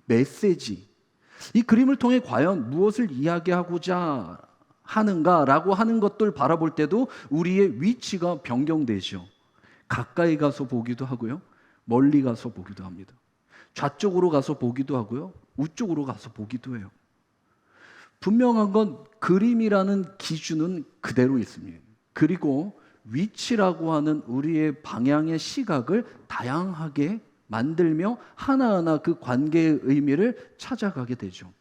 메시지, 이 그림을 통해 과연 무엇을 이야기하고자 하는가라고 하는 것들 바라볼 때도 우리의 위치가 변경되죠. 가까이 가서 보기도 하고요, 멀리 가서 보기도 합니다. 좌쪽으로 가서 보기도 하고요, 우쪽으로 가서 보기도 해요. 분명한 건 그림이라는 기준은 그대로 있습니다. 그리고 위치라고 하는 우리의 방향의 시각을 다양하게 만들며 하나하나 그 관계의 의미를 찾아가게 되죠.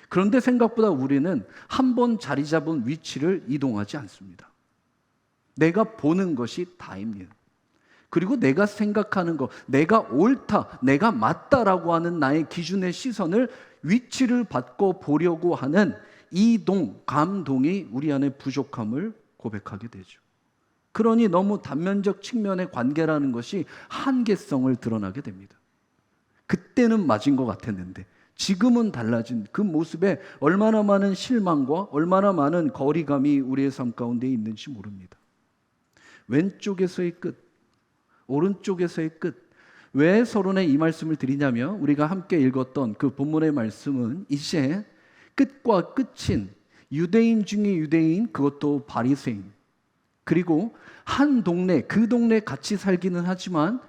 그런데 생각보다 우리는 한 번 자리 잡은 위치를 이동하지 않습니다. 내가 보는 것이 다입니다. 그리고 내가 생각하는 것, 내가 옳다, 내가 맞다라고 하는 나의 기준의 시선을 위치를 바꿔 보려고 하는 이동, 감동이 우리 안에 부족함을 고백하게 되죠. 그러니 너무 단면적 측면의 관계라는 것이 한계성을 드러나게 됩니다. 그때는 맞은 것 같았는데 지금은 달라진 그 모습에 얼마나 많은 실망과 얼마나 많은 거리감이 우리의 삶 가운데 있는지 모릅니다. 왼쪽에서의 끝, 오른쪽에서의 끝. 왜 서론에 이 말씀을 드리냐면 우리가 함께 읽었던 그 본문의 말씀은 이제 끝과 끝인 유대인 중에 유대인, 그것도 바리새인, 그리고 한 동네, 그 동네 같이 살기는 하지만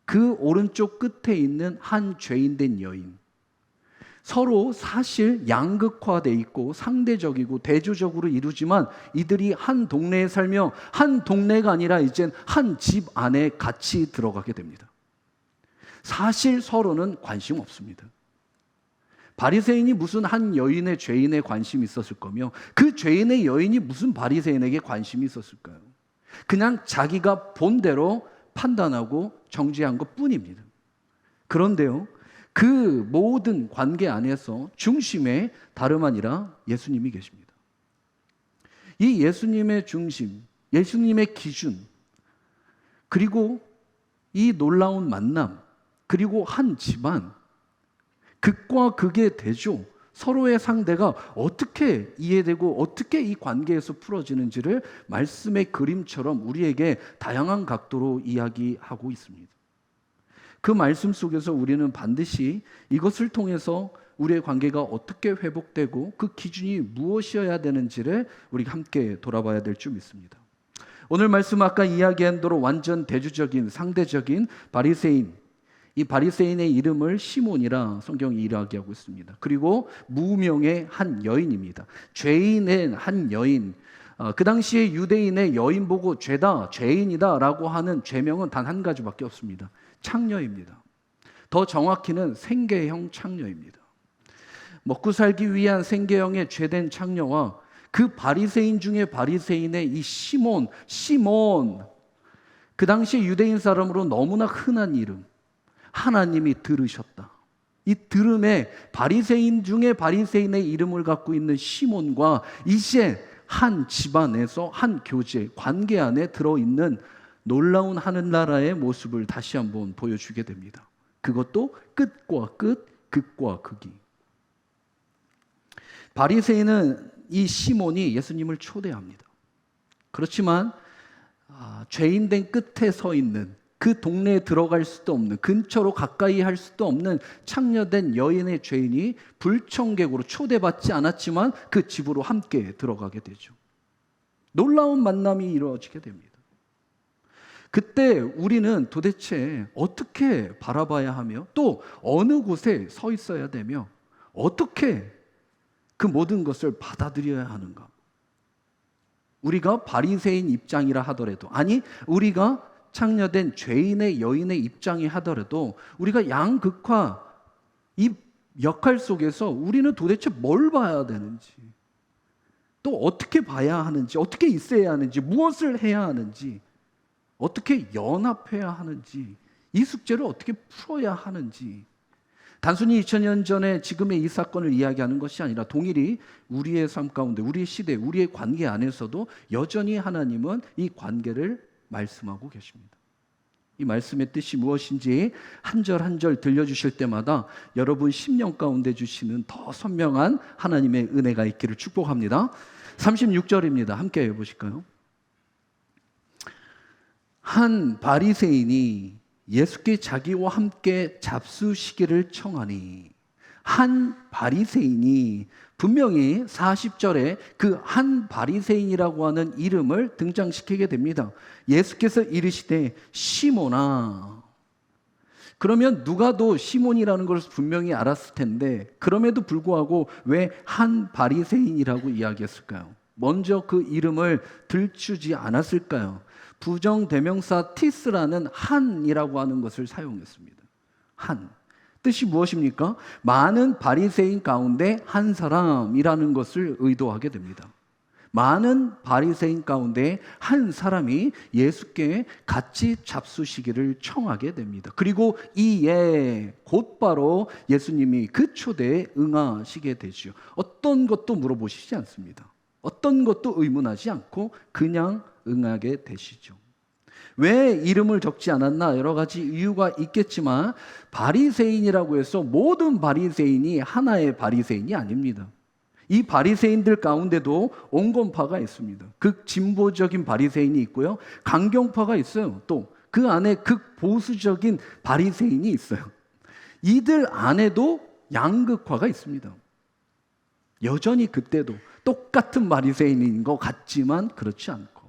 그 오른쪽 끝에 있는 한 죄인된 여인, 서로 사실 양극화돼 있고 상대적이고 대조적으로 이루지만 이들이 한 동네에 살며 한 동네가 아니라 이젠 한 집 안에 같이 들어가게 됩니다. 사실 서로는 관심 없습니다. 바리새인이 무슨 한 여인의 죄인에 관심이 있었을 거며 그 죄인의 여인이 무슨 바리새인에게 관심이 있었을까요? 그냥 자기가 본대로 판단하고 정죄한 것뿐입니다. 그런데요, 그 모든 관계 안에서 중심에 다름 아니라 예수님이 계십니다. 이 예수님의 중심, 예수님의 기준, 그리고 이 놀라운 만남, 그리고 한 집안, 극과 극의 대조, 서로의 상대가 어떻게 이해되고 어떻게 이 관계에서 풀어지는지를 말씀의 그림처럼 우리에게 다양한 각도로 이야기하고 있습니다. 그 말씀 속에서 우리는 반드시 이것을 통해서 우리의 관계가 어떻게 회복되고 그 기준이 무엇이어야 되는지를 우리가 함께 돌아봐야 될 줄 믿습니다. 오늘 말씀 아까 이야기한 대로 완전 대주적인 상대적인 바리새인, 이 바리새인의 이름을 시몬이라 성경이 이야기하고 있습니다. 그리고 무명의 한 여인입니다. 죄인의 한 여인. 그 당시에 유대인의 여인 보고 죄다, 죄인이다 라고 하는 죄명은 단 한 가지밖에 없습니다. 창녀입니다. 더 정확히는 생계형 창녀입니다. 먹고 살기 위한 생계형의 죄된 창녀와 그 바리새인 중에 바리새인의 이 시몬, 그 당시 유대인 사람으로 너무나 흔한 이름, 하나님이 들으셨다. 이 들음에 바리새인 중에 바리새인의 이름을 갖고 있는 시몬과 이제 한 집안에서 한 교제, 관계 안에 들어있는 놀라운 하늘나라의 모습을 다시 한번 보여주게 됩니다. 그것도 끝과 끝, 극과 극이. 바리새인은 이 시몬이 예수님을 초대합니다. 그렇지만 죄인된 끝에 서 있는, 그 동네에 들어갈 수도 없는, 근처로 가까이 할 수도 없는 창녀된 여인의 죄인이 불청객으로 초대받지 않았지만 그 집으로 함께 들어가게 되죠. 놀라운 만남이 이루어지게 됩니다. 그때 우리는 도대체 어떻게 바라봐야 하며 또 어느 곳에 서 있어야 되며 어떻게 그 모든 것을 받아들여야 하는가? 우리가 바리새인 입장이라 하더라도, 아니 우리가 창녀된 죄인의 여인의 입장이 하더라도 우리가 양극화 이 역할 속에서 우리는 도대체 뭘 봐야 되는지, 또 어떻게 봐야 하는지, 어떻게 있어야 하는지, 무엇을 해야 하는지, 어떻게 연합해야 하는지, 이 숙제를 어떻게 풀어야 하는지, 단순히 2000년 전에 지금의 이 사건을 이야기하는 것이 아니라 동일히 우리의 삶 가운데, 우리의 시대, 우리의 관계 안에서도 여전히 하나님은 이 관계를 말씀하고 계십니다. 이 말씀의 뜻이 무엇인지 한 절 한 절 들려주실 때마다 여러분 심령 가운데 주시는 더 선명한 하나님의 은혜가 있기를 축복합니다. 36절입니다. 함께 해보실까요? 한 바리새인이 예수께 자기와 함께 잡수시기를 청하니, 한 바리새인이 분명히 40절에 그 한 바리새인이라고 하는 이름을 등장시키게 됩니다. 예수께서 이르시되 시몬아. 그러면 누가도 시몬이라는 것을 분명히 알았을 텐데 그럼에도 불구하고 왜 한 바리새인이라고 이야기했을까요? 먼저 그 이름을 들추지 않았을까요? 부정대명사 티스라는 한이라고 하는 것을 사용했습니다. 한. 뜻이 무엇입니까? 많은 바리새인 가운데 한 사람이라는 것을 의도하게 됩니다. 많은 바리새인 가운데 한 사람이 예수께 같이 잡수시기를 청하게 됩니다. 그리고 이에 곧바로 예수님이 그 초대에 응하시게 되죠. 어떤 것도 물어보시지 않습니다. 어떤 것도 의문하지 않고 그냥 응하게 되시죠. 왜 이름을 적지 않았나? 여러 가지 이유가 있겠지만 바리새인이라고 해서 모든 바리새인이 하나의 바리새인이 아닙니다. 이 바리새인들 가운데도 온건파가 있습니다. 극진보적인 바리새인이 있고요, 강경파가 있어요. 또 그 안에 극보수적인 바리새인이 있어요. 이들 안에도 양극화가 있습니다. 여전히 그때도 똑같은 바리새인인 것 같지만 그렇지 않고,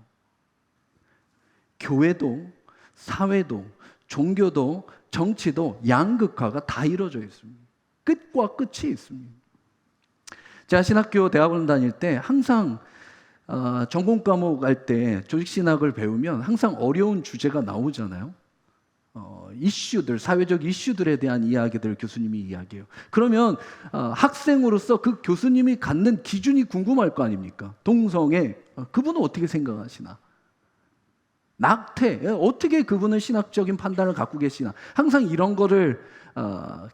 교회도 사회도 종교도 정치도 양극화가 다 이루어져 있습니다. 끝과 끝이 있습니다. 제가 신학교 대학원 다닐 때 항상 전공 과목 할 때 조직신학을 배우면 항상 어려운 주제가 나오잖아요. 이슈들, 사회적 이슈들에 대한 이야기들을 교수님이 이야기해요. 그러면 학생으로서 그 교수님이 갖는 기준이 궁금할 거 아닙니까? 동성애, 그분은 어떻게 생각하시나? 낙태, 어떻게 그분은 신학적인 판단을 갖고 계시나? 항상 이런 거를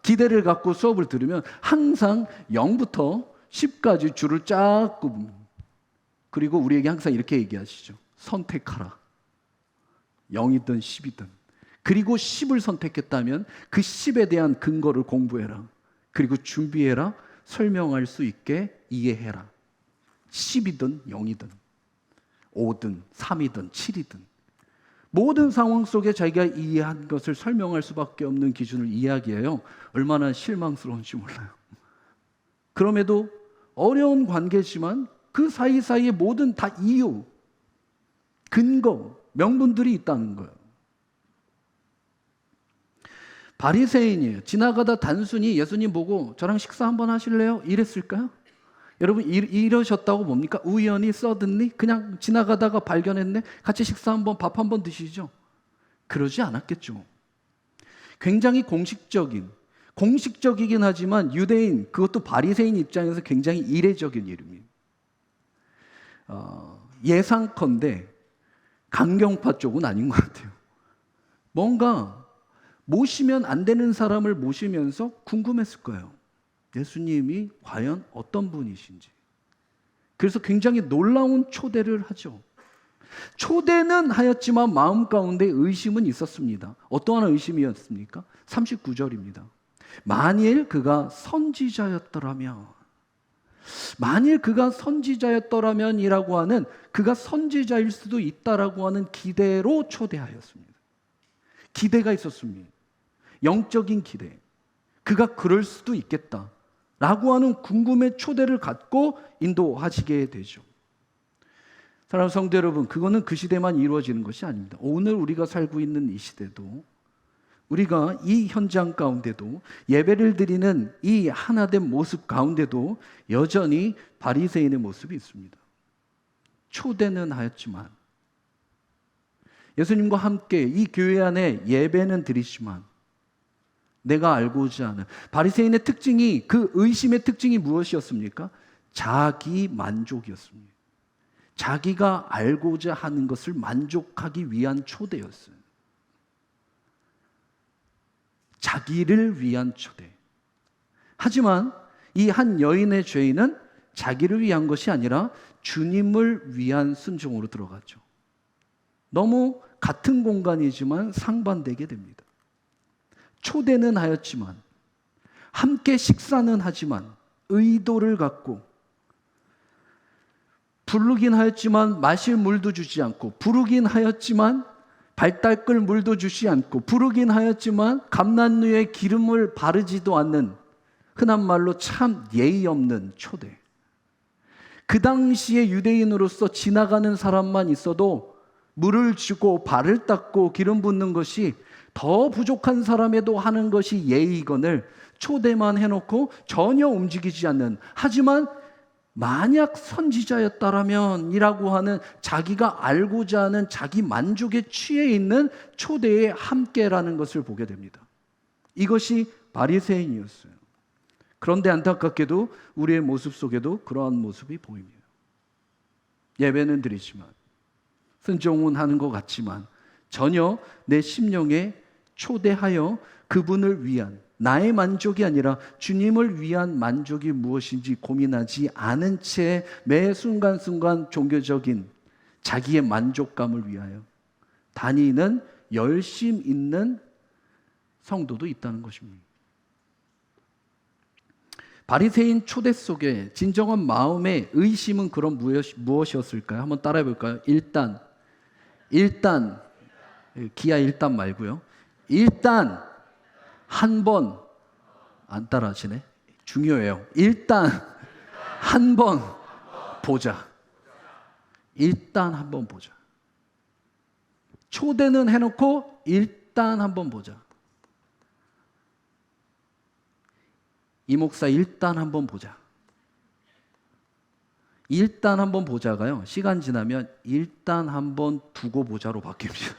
기대를 갖고 수업을 들으면 항상 0부터 10까지 줄을 쫙 굽습니다. 그리고 우리에게 항상 이렇게 얘기하시죠. 선택하라. 0이든 10이든. 그리고 10을 선택했다면 그 10에 대한 근거를 공부해라. 그리고 준비해라. 설명할 수 있게 이해해라. 10이든 0이든 5든 3이든 7이든 모든 상황 속에 자기가 이해한 것을 설명할 수밖에 없는 기준을 이야기해요. 얼마나 실망스러운지 몰라요. 그럼에도 어려운 관계지만 그 사이사이에 모든 다 이유, 근거, 명분들이 있다는 거예요. 바리새인이에요. 지나가다 단순히 예수님 보고 저랑 식사 한번 하실래요? 이랬을까요? 여러분 이러셨다고 뭡니까? 우연히 서든리 그냥 지나가다가 발견했네. 같이 식사 한번 밥 한번 드시죠. 그러지 않았겠죠. 굉장히 공식적이긴 하지만 유대인 그것도 바리새인 입장에서 굉장히 이례적인 이름이에요. 예상컨대 강경파 쪽은 아닌 것 같아요. 뭔가 모시면 안 되는 사람을 모시면서 궁금했을 거예요. 예수님이 과연 어떤 분이신지. 그래서 굉장히 놀라운 초대를 하죠. 초대는 하였지만 마음 가운데 의심은 있었습니다. 어떠한 의심이었습니까? 39절입니다. 만일 그가 선지자였더라면, 만일 그가 선지자였더라면이라고 하는 그가 선지자일 수도 있다라고 하는 기대로 초대하였습니다. 기대가 있었습니다. 영적인 기대. 그가 그럴 수도 있겠다 라고 하는 궁금의 초대를 갖고 인도하시게 되죠. 사랑하는 성도 여러분, 그거는 그 시대만 이루어지는 것이 아닙니다. 오늘 우리가 살고 있는 이 시대도, 우리가 이 현장 가운데도, 예배를 드리는 이 하나된 모습 가운데도 여전히 바리새인의 모습이 있습니다. 초대는 하였지만, 예수님과 함께 이 교회 안에 예배는 드리지만 내가 알고자 하는 바리새인의 특징이, 그 의심의 특징이 무엇이었습니까? 자기 만족이었습니다. 자기가 알고자 하는 것을 만족하기 위한 초대였어요. 자기를 위한 초대. 하지만 이 한 여인의 죄인은 자기를 위한 것이 아니라 주님을 위한 순종으로 들어갔죠. 너무 같은 공간이지만 상반되게 됩니다. 초대는 하였지만, 함께 식사는 하지만 의도를 갖고, 부르긴 하였지만 마실 물도 주지 않고, 부르긴 하였지만 발 닦을 물도 주지 않고, 부르긴 하였지만 감람류에 기름을 바르지도 않는, 흔한 말로 참 예의 없는 초대. 그 당시에 유대인으로서 지나가는 사람만 있어도 물을 주고 발을 닦고 기름 붓는 것이 더 부족한 사람에도 하는 것이 예의건을 초대만 해놓고 전혀 움직이지 않는, 하지만 만약 선지자였다라면 이라고 하는 자기가 알고자 하는 자기 만족에 취해 있는 초대에 함께라는 것을 보게 됩니다. 이것이 바리새인이었어요. 그런데 안타깝게도 우리의 모습 속에도 그러한 모습이 보입니다. 예배는 드리지만, 순종은 하는 것 같지만 전혀 내 심령에 초대하여 그분을 위한, 나의 만족이 아니라 주님을 위한 만족이 무엇인지 고민하지 않은 채 매 순간순간 종교적인 자기의 만족감을 위하여 다니는 열심 있는 성도도 있다는 것입니다. 바리새인 초대 속에 진정한 마음의 의심은 그럼 무엇이었을까요? 한번 따라해 볼까요? 일단 기아 일단 말고요. 일단 한 번, 안 따라하시네. 중요해요. 일단 한 번 보자. 일단 한 번 보자. 초대는 해놓고 일단 한 번 보자. 이 목사 일단 한 번 보자. 일단 한 번 보자가요, 시간 지나면 일단 한 번 두고 보자로 바뀝니다.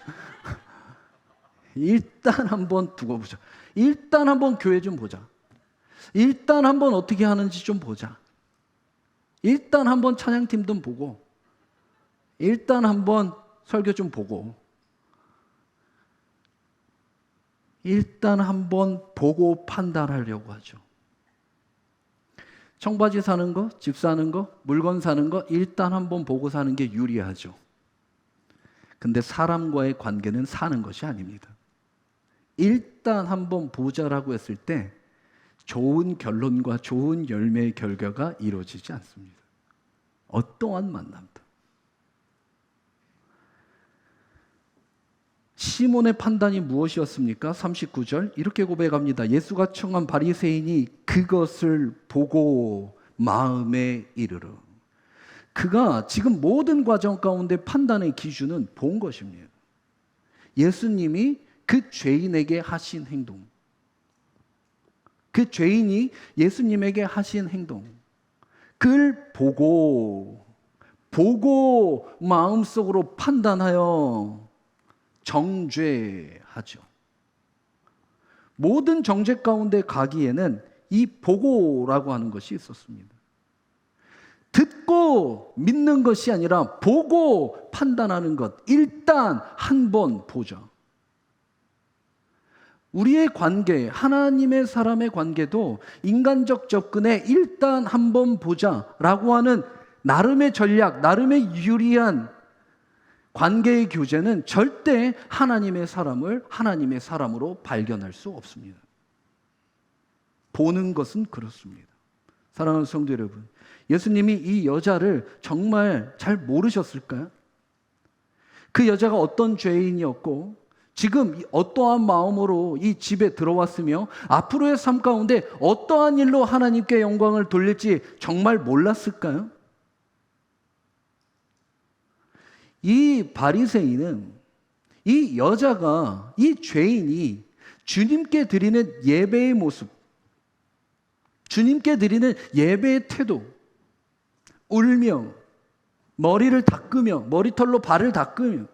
일단 한번 두고 보자. 일단 한번 교회 좀 보자. 일단 한번 어떻게 하는지 좀 보자. 일단 한번 찬양팀 좀 보고, 일단 한번 설교 좀 보고, 일단 한번 보고 판단하려고 하죠. 청바지 사는 거, 집 사는 거, 물건 사는 거 일단 한번 보고 사는 게 유리하죠. 근데 사람과의 관계는 사는 것이 아닙니다. 일단 한번 보자라고 했을 때 좋은 결론과 좋은 열매의 결과가 이루어지지 않습니다. 어떠한 만남도. 시몬의 판단이 무엇이었습니까? 39절 이렇게 고백합니다. 예수가 청한 바리새인이 그것을 보고 마음에 이르러. 그가 지금 모든 과정 가운데 판단의 기준은 본 것입니다. 예수님이 그 죄인에게 하신 행동, 그 죄인이 예수님에게 하신 행동, 그걸 보고 마음속으로 판단하여 정죄하죠. 모든 정죄 가운데 가기에는 이 보고라고 하는 것이 있었습니다. 듣고 믿는 것이 아니라 보고 판단하는 것. 일단 한번 보자. 우리의 관계, 하나님의 사람의 관계도 인간적 접근에 일단 한번 보자라고 하는 나름의 전략, 나름의 유리한 관계의 교제는 절대 하나님의 사람을 하나님의 사람으로 발견할 수 없습니다. 보는 것은 그렇습니다. 사랑하는 성도 여러분, 예수님이 이 여자를 정말 잘 모르셨을까요? 그 여자가 어떤 죄인이었고 지금 어떠한 마음으로 이 집에 들어왔으며 앞으로의 삶 가운데 어떠한 일로 하나님께 영광을 돌릴지 정말 몰랐을까요? 이 바리새인은 이 여자가, 이 죄인이 주님께 드리는 예배의 모습, 주님께 드리는 예배의 태도, 울며 머리를 닦으며 머리털로 발을 닦으며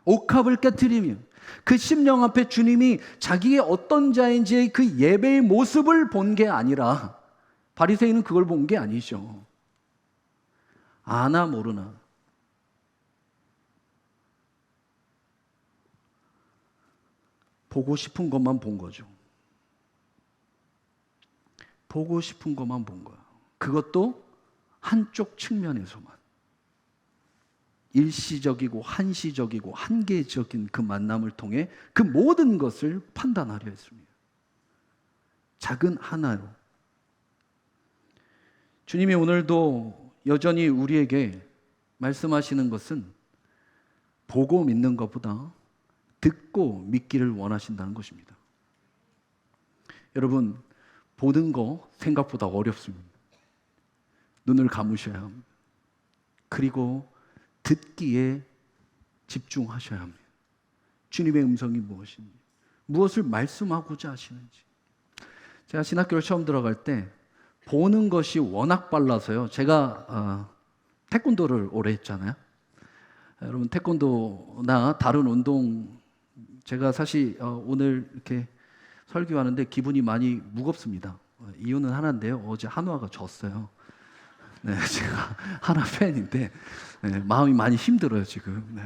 옥합을 깨트리며 그 심령 앞에 주님이 자기의 어떤 자인지의 그 예배의 모습을 본 게 아니라 바리새인은 그걸 본 게 아니죠. 아나 모르나 보고 싶은 것만 본 거죠. 보고 싶은 것만 본 거야. 그것도 한쪽 측면에서만. 일시적이고 한시적이고 한계적인 그 만남을 통해 그 모든 것을 판단하려 했습니다. 작은 하나로. 주님이 오늘도 여전히 우리에게 말씀하시는 것은 보고 믿는 것보다 듣고 믿기를 원하신다는 것입니다. 여러분, 보는 거 생각보다 어렵습니다. 눈을 감으셔야 합니다. 그리고 듣기에 집중하셔야 합니다. 주님의 음성이 무엇인지, 무엇을 말씀하고자 하시는지. 제가 신학교를 처음 들어갈 때 보는 것이 워낙 빨라서요. 제가 태권도를 오래 했잖아요. 여러분, 태권도나 다른 운동, 제가 사실 오늘 이렇게 설교하는데 기분이 많이 무겁습니다. 이유는 하나인데요. 어제 한화가 졌어요. 네, 제가 한화 팬인데 마음이 많이 힘들어요 지금. 네.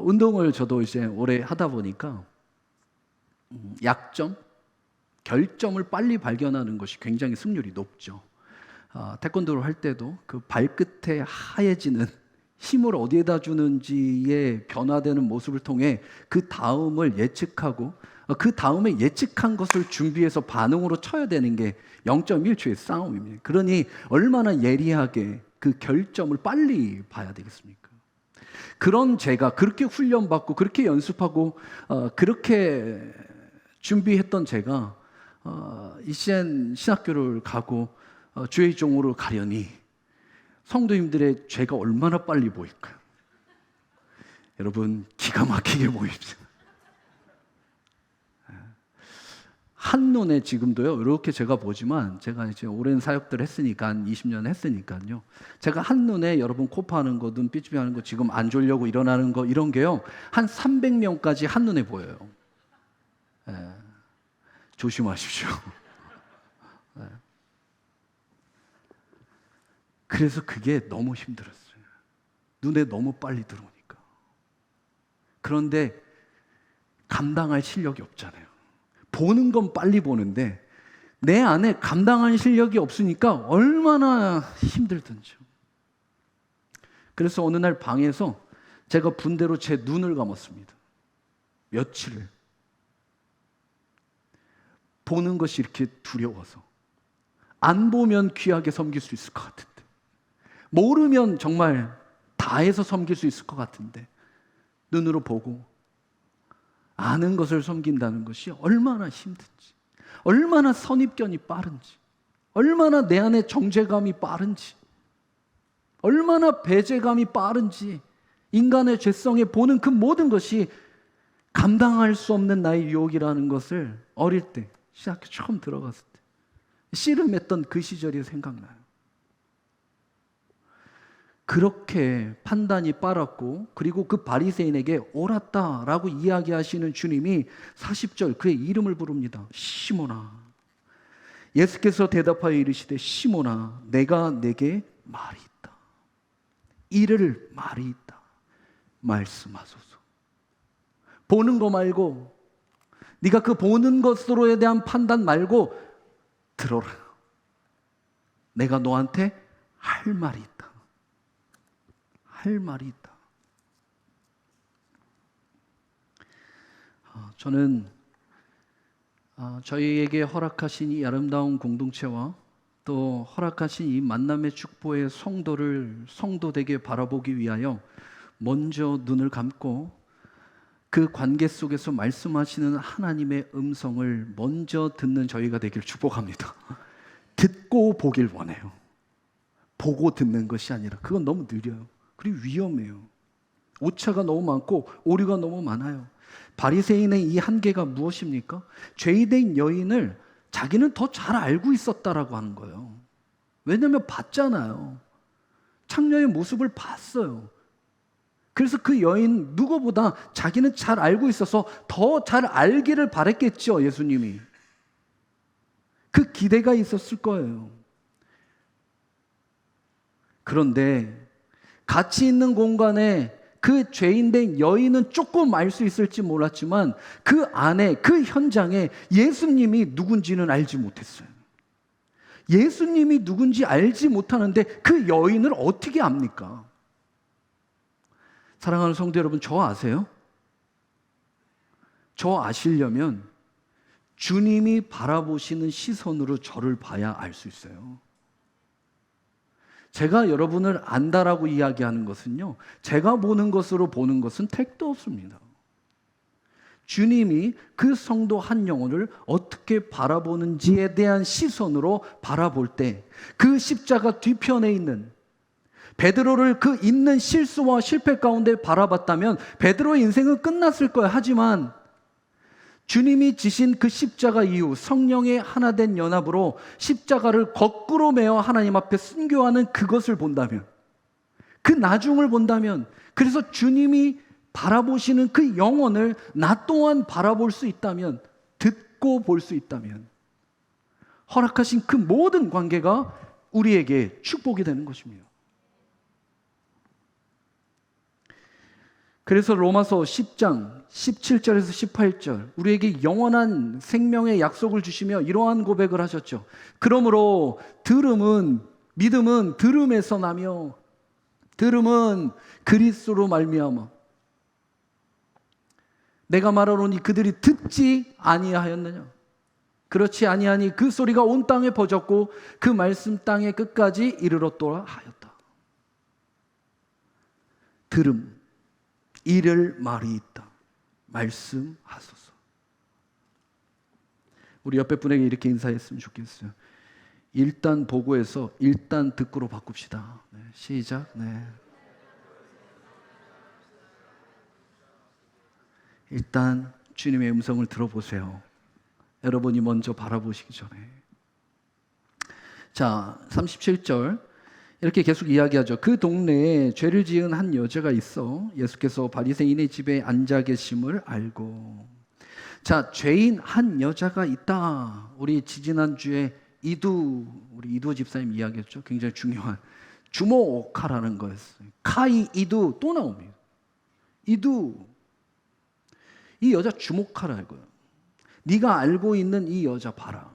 운동을 저도 이제 오래 하다 보니까 약점, 결점을 빨리 발견하는 것이 굉장히 승률이 높죠. 태권도를 할 때도 그 발끝에 하얘지는 힘을 어디에다 주는지에 변화되는 모습을 통해 그 다음을 예측하고 그 다음에 예측한 것을 준비해서 반응으로 쳐야 되는 게 0.1초의 싸움입니다. 그러니 얼마나 예리하게 그 결점을 빨리 봐야 되겠습니까? 그런 제가 그렇게 훈련받고 그렇게 연습하고 그렇게 준비했던 제가 이시엔 신학교를 가고 주의 종으로 가려니 성도님들의 죄가 얼마나 빨리 보일까요? 여러분, 기가 막히게 보입니다. 한눈에 지금도요, 이렇게 제가 보지만, 제가 이제 오랜 사역들 했으니까, 한 20년 했으니까요. 제가 한눈에 여러분 코 파는 거, 눈 삐집하는 거, 지금 안 졸려고 일어나는 거, 이런 게요, 한 300명까지 한눈에 보여요. 예. 조심하십시오. 예. 그래서 그게 너무 힘들었어요. 눈에 너무 빨리 들어오니까. 그런데 감당할 실력이 없잖아요. 보는 건 빨리 보는데 내 안에 감당할 실력이 없으니까 얼마나 힘들던지요. 그래서 어느 날 방에서 제가 분대로 제 눈을 감았습니다. 며칠을. 보는 것이 이렇게 두려워서. 안 보면 귀하게 섬길 수 있을 것 같은데, 모르면 정말 다 해서 섬길 수 있을 것 같은데, 눈으로 보고 아는 것을 섬긴다는 것이 얼마나 힘든지, 얼마나 선입견이 빠른지, 얼마나 내 안에 정죄감이 빠른지, 얼마나 배제감이 빠른지, 인간의 죄성에 보는 그 모든 것이 감당할 수 없는 나의 유혹이라는 것을 어릴 때, 신학교 처음 들어갔을 때 씨름했던 그 시절이 생각나요. 그렇게 판단이 빨랐고, 그리고 그 바리새인에게 옳았다라고 이야기하시는 주님이 40절 그의 이름을 부릅니다. 시몬아. 예수께서 대답하여 이르시되 시몬아, 내가 내게 말이 있다. 이를 말이 있다. 말씀하소서. 보는 거 말고, 네가 그 보는 것으로에 대한 판단 말고 들어라. 내가 너한테 할 말이 있다. 할 말이 있다. 저는 저희에게 허락하신 이 아름다운 공동체와 또 허락하신 이 만남의 축복의 성도되게 바라보기 위하여 먼저 눈을 감고 그 관계 속에서 말씀하시는 하나님의 음성을 먼저 듣는 저희가 되길 축복합니다. 듣고 보길 원해요. 보고 듣는 것이 아니라, 그건 너무 느려요. 그리고 위험해요. 오차가 너무 많고 오류가 너무 많아요. 바리새인의 이 한계가 무엇입니까? 죄인된 여인을 자기는 더 잘 알고 있었다라고 하는 거예요. 왜냐하면 봤잖아요. 창녀의 모습을 봤어요. 그래서 그 여인 누구보다 자기는 잘 알고 있어서 더 잘 알기를 바랬겠죠, 예수님이. 그 기대가 있었을 거예요. 그런데 같이 있는 공간에 그 죄인된 여인은 조금 알 수 있을지 몰랐지만 그 안에, 그 현장에 예수님이 누군지는 알지 못했어요. 예수님이 누군지 알지 못하는데 그 여인을 어떻게 압니까? 사랑하는 성도 여러분, 저 아세요? 저 아시려면 주님이 바라보시는 시선으로 저를 봐야 알 수 있어요. 제가 여러분을 안다라고 이야기하는 것은요, 제가 보는 것으로 보는 것은 택도 없습니다. 주님이 그 성도 한 영혼을 어떻게 바라보는지에 대한 시선으로 바라볼 때, 그 십자가 뒤편에 있는 베드로를 그 있는 실수와 실패 가운데 바라봤다면 베드로의 인생은 끝났을 거예요. 하지만 주님이 지신 그 십자가 이후 성령의 하나된 연합으로 십자가를 거꾸로 메어 하나님 앞에 순교하는 그것을 본다면, 그 나중을 본다면, 그래서 주님이 바라보시는 그 영혼을 나 또한 바라볼 수 있다면, 듣고 볼 수 있다면, 허락하신 그 모든 관계가 우리에게 축복이 되는 것입니다. 그래서 로마서 10장 17절에서 18절 우리에게 영원한 생명의 약속을 주시며 이러한 고백을 하셨죠. 그러므로 믿음은 들음에서 나며 들음은 그리스도로 말미암아. 내가 말하노니 그들이 듣지 아니하였느냐. 그렇지 아니하니 그 소리가 온 땅에 퍼졌고 그 말씀 땅의 끝까지 이르렀도다 하였다. 들음, 이를 말이 있다. 말씀하소서. 우리 옆에 분에게 이렇게 인사했으면 좋겠어요. 일단 보고해서 일단 듣고로 바꿉시다. 네, 시작. 네. 일단 주님의 음성을 들어보세요. 여러분이 먼저 바라보시기 전에. 자, 37절 이렇게 계속 이야기하죠. 그 동네에 죄를 지은 한 여자가 있어 예수께서 바리새인의 집에 앉아 계심을 알고. 자, 죄인 한 여자가 있다. 우리 지지난주에 우리 이두 집사님 이야기했죠. 굉장히 중요한 주목하라는 거였어요. 카이 이두 또 나옵니다. 이두, 이 여자 주목하라 이거예요. 네가 알고 있는 이 여자 봐라.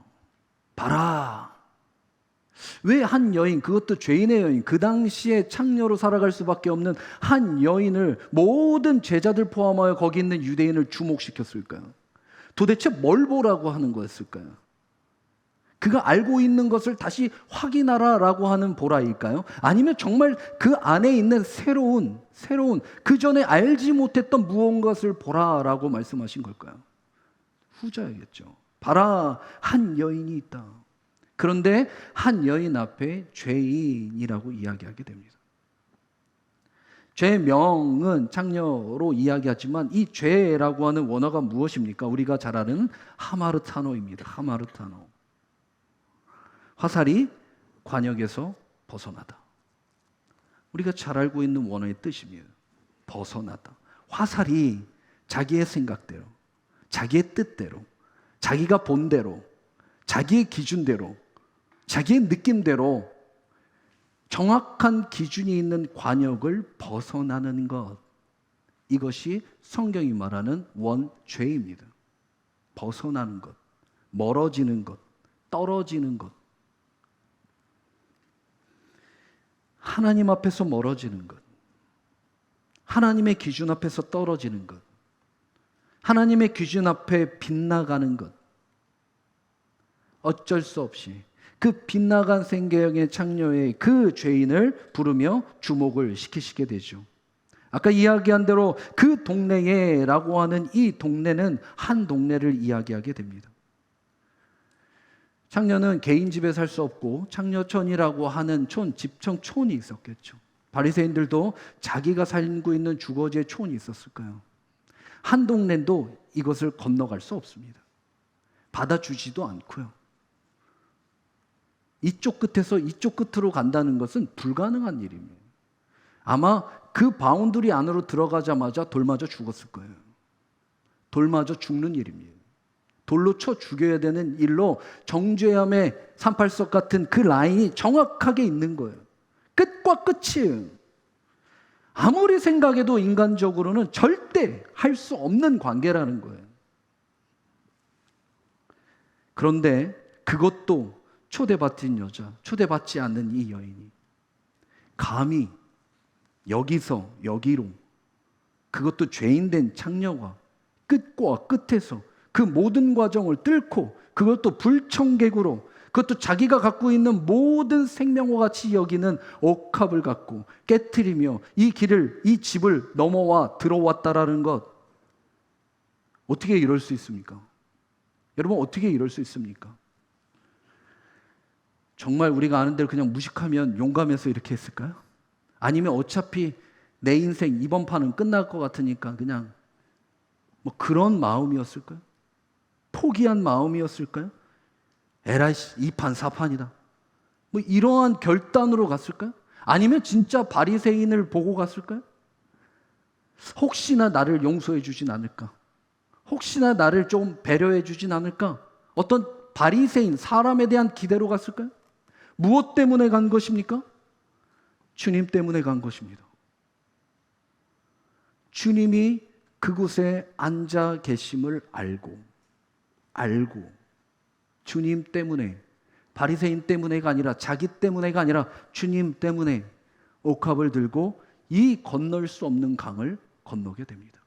왜 한 여인, 그것도 죄인의 여인, 그 당시에 창녀로 살아갈 수밖에 없는 한 여인을 모든 제자들 포함하여 거기 있는 유대인을 주목시켰을까요? 도대체 뭘 보라고 하는 거였을까요? 그가 알고 있는 것을 다시 확인하라라고 하는 보라일까요? 아니면 정말 그 안에 있는 새로운 그 전에 알지 못했던 무언가를 보라라고 말씀하신 걸까요? 후자이겠죠. 봐라, 한 여인이 있다. 그런데 한 여인 앞에 죄인이라고 이야기하게 됩니다. 죄명은 창녀로 이야기하지만 이 죄라고 하는 원어가 무엇입니까? 우리가 잘 아는 하마르타노입니다. 하마르타노. 화살이 관역에서 벗어나다. 우리가 잘 알고 있는 원어의 뜻입니다. 벗어나다. 화살이 자기의 생각대로, 자기의 뜻대로, 자기가 본대로, 자기의 기준대로, 자기의 느낌대로 정확한 기준이 있는 관역을 벗어나는 것. 이것이 성경이 말하는 원죄입니다. 벗어나는 것, 멀어지는 것, 떨어지는 것. 하나님 앞에서 멀어지는 것, 하나님의 기준 앞에서 떨어지는 것, 하나님의 기준 앞에 빗나가는 것. 어쩔 수 없이 그 빗나간 생계형의 창녀의 그 죄인을 부르며 주목을 시키시게 되죠. 아까 이야기한 대로 그 동네에라고 하는 이 동네는 한 동네를 이야기하게 됩니다. 창녀는 개인 집에 살 수 없고 창녀촌이라고 하는 집청촌이 있었겠죠. 바리새인들도 자기가 살고 있는 주거지에 촌이 있었을까요? 한 동네도 이것을 건너갈 수 없습니다. 받아주지도 않고요. 이쪽 끝에서 이쪽 끝으로 간다는 것은 불가능한 일입니다. 아마 그 바운드리 안으로 들어가자마자 돌 맞아 죽었을 거예요. 돌 맞아 죽는 일입니다. 돌로 쳐 죽여야 되는 일로 정죄함의 38석 같은 그 라인이 정확하게 있는 거예요. 끝과 끝이 아무리 생각해도 인간적으로는 절대 할 수 없는 관계라는 거예요. 그런데 그것도 초대받은 여자, 초대받지 않는 이 여인이 감히 여기서 여기로, 그것도 죄인된 창녀가 끝과 끝에서 그 모든 과정을 뚫고, 그것도 불청객으로, 그것도 자기가 갖고 있는 모든 생명과 같이 여기는 옥합을 갖고 깨트리며 이 길을, 이 집을 넘어와 들어왔다라는 것, 어떻게 이럴 수 있습니까? 여러분, 어떻게 이럴 수 있습니까? 정말 우리가 아는 대로 그냥 무식하면 용감해서 이렇게 했을까요? 아니면 어차피 내 인생 이번 판은 끝날 것 같으니까 그냥 뭐 그런 마음이었을까요? 포기한 마음이었을까요? 에라이 2판 4판이다. 뭐 이러한 결단으로 갔을까요? 아니면 진짜 바리새인을 보고 갔을까요? 혹시나 나를 용서해 주진 않을까? 혹시나 나를 좀 배려해 주진 않을까? 어떤 바리새인, 사람에 대한 기대로 갔을까요? 무엇 때문에 간 것입니까? 주님 때문에 간 것입니다. 주님이 그곳에 앉아 계심을 알고 주님 때문에, 바리새인 때문에가 아니라 자기 때문에가 아니라 주님 때문에 옥합을 들고 이 건널 수 없는 강을 건너게 됩니다.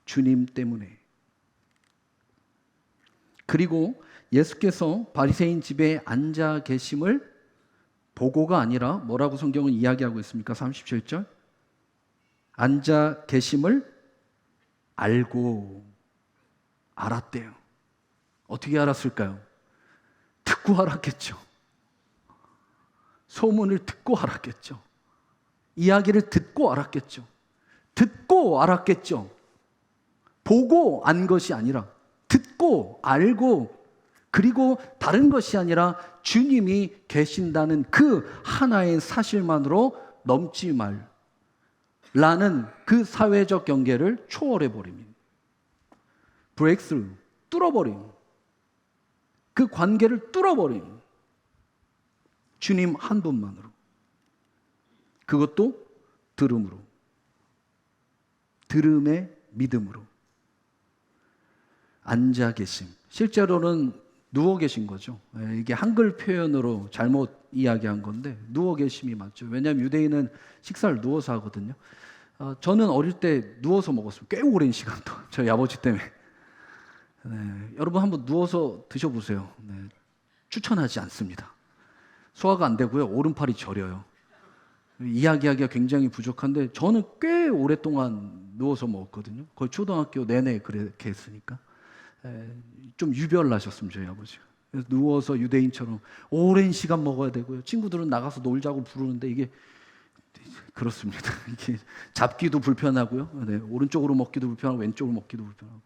주님 때문에. 그리고 예수께서 바리새인 집에 앉아 계심을 보고가 아니라 뭐라고 성경은 이야기하고 있습니까? 37절. 앉아 계심을 알고, 알았대요. 어떻게 알았을까요? 듣고 알았겠죠. 소문을 듣고 알았겠죠. 이야기를 듣고 알았겠죠. 듣고 알았겠죠. 보고 안 것이 아니라 듣고 알고 그리고 다른 것이 아니라 주님이 계신다는 그 하나의 사실만으로 넘지 말라는 그 사회적 경계를 초월해 버립니다. 브레이크스루, 뚫어버림. 그 관계를 뚫어버림. 주님 한 분만으로. 그것도 들음으로. 들음의 믿음으로. 앉아 계심. 실제로는 누워 계신 거죠. 이게 한글 표현으로 잘못 이야기한 건데 누워 계심이 맞죠. 왜냐하면 유대인은 식사를 누워서 하거든요. 저는 어릴 때 누워서 먹었어요. 꽤 오랜 시간 동안. 저희 아버지 때문에. 여러분 한번 누워서 드셔보세요. 추천하지 않습니다. 소화가 안 되고요. 오른팔이 저려요. 이야기하기가 굉장히 부족한데 저는 꽤 오랫동안 누워서 먹었거든요. 거의 초등학교 내내 그렇게 했으니까. 좀 유별나셨으면 저희 아버지가. 그래서 누워서 유대인처럼 오랜 시간 먹어야 되고요. 친구들은 나가서 놀자고 부르는데 이게 그렇습니다. 이게 잡기도 불편하고요. 오른쪽으로 먹기도 불편하고 왼쪽으로 먹기도 불편하고.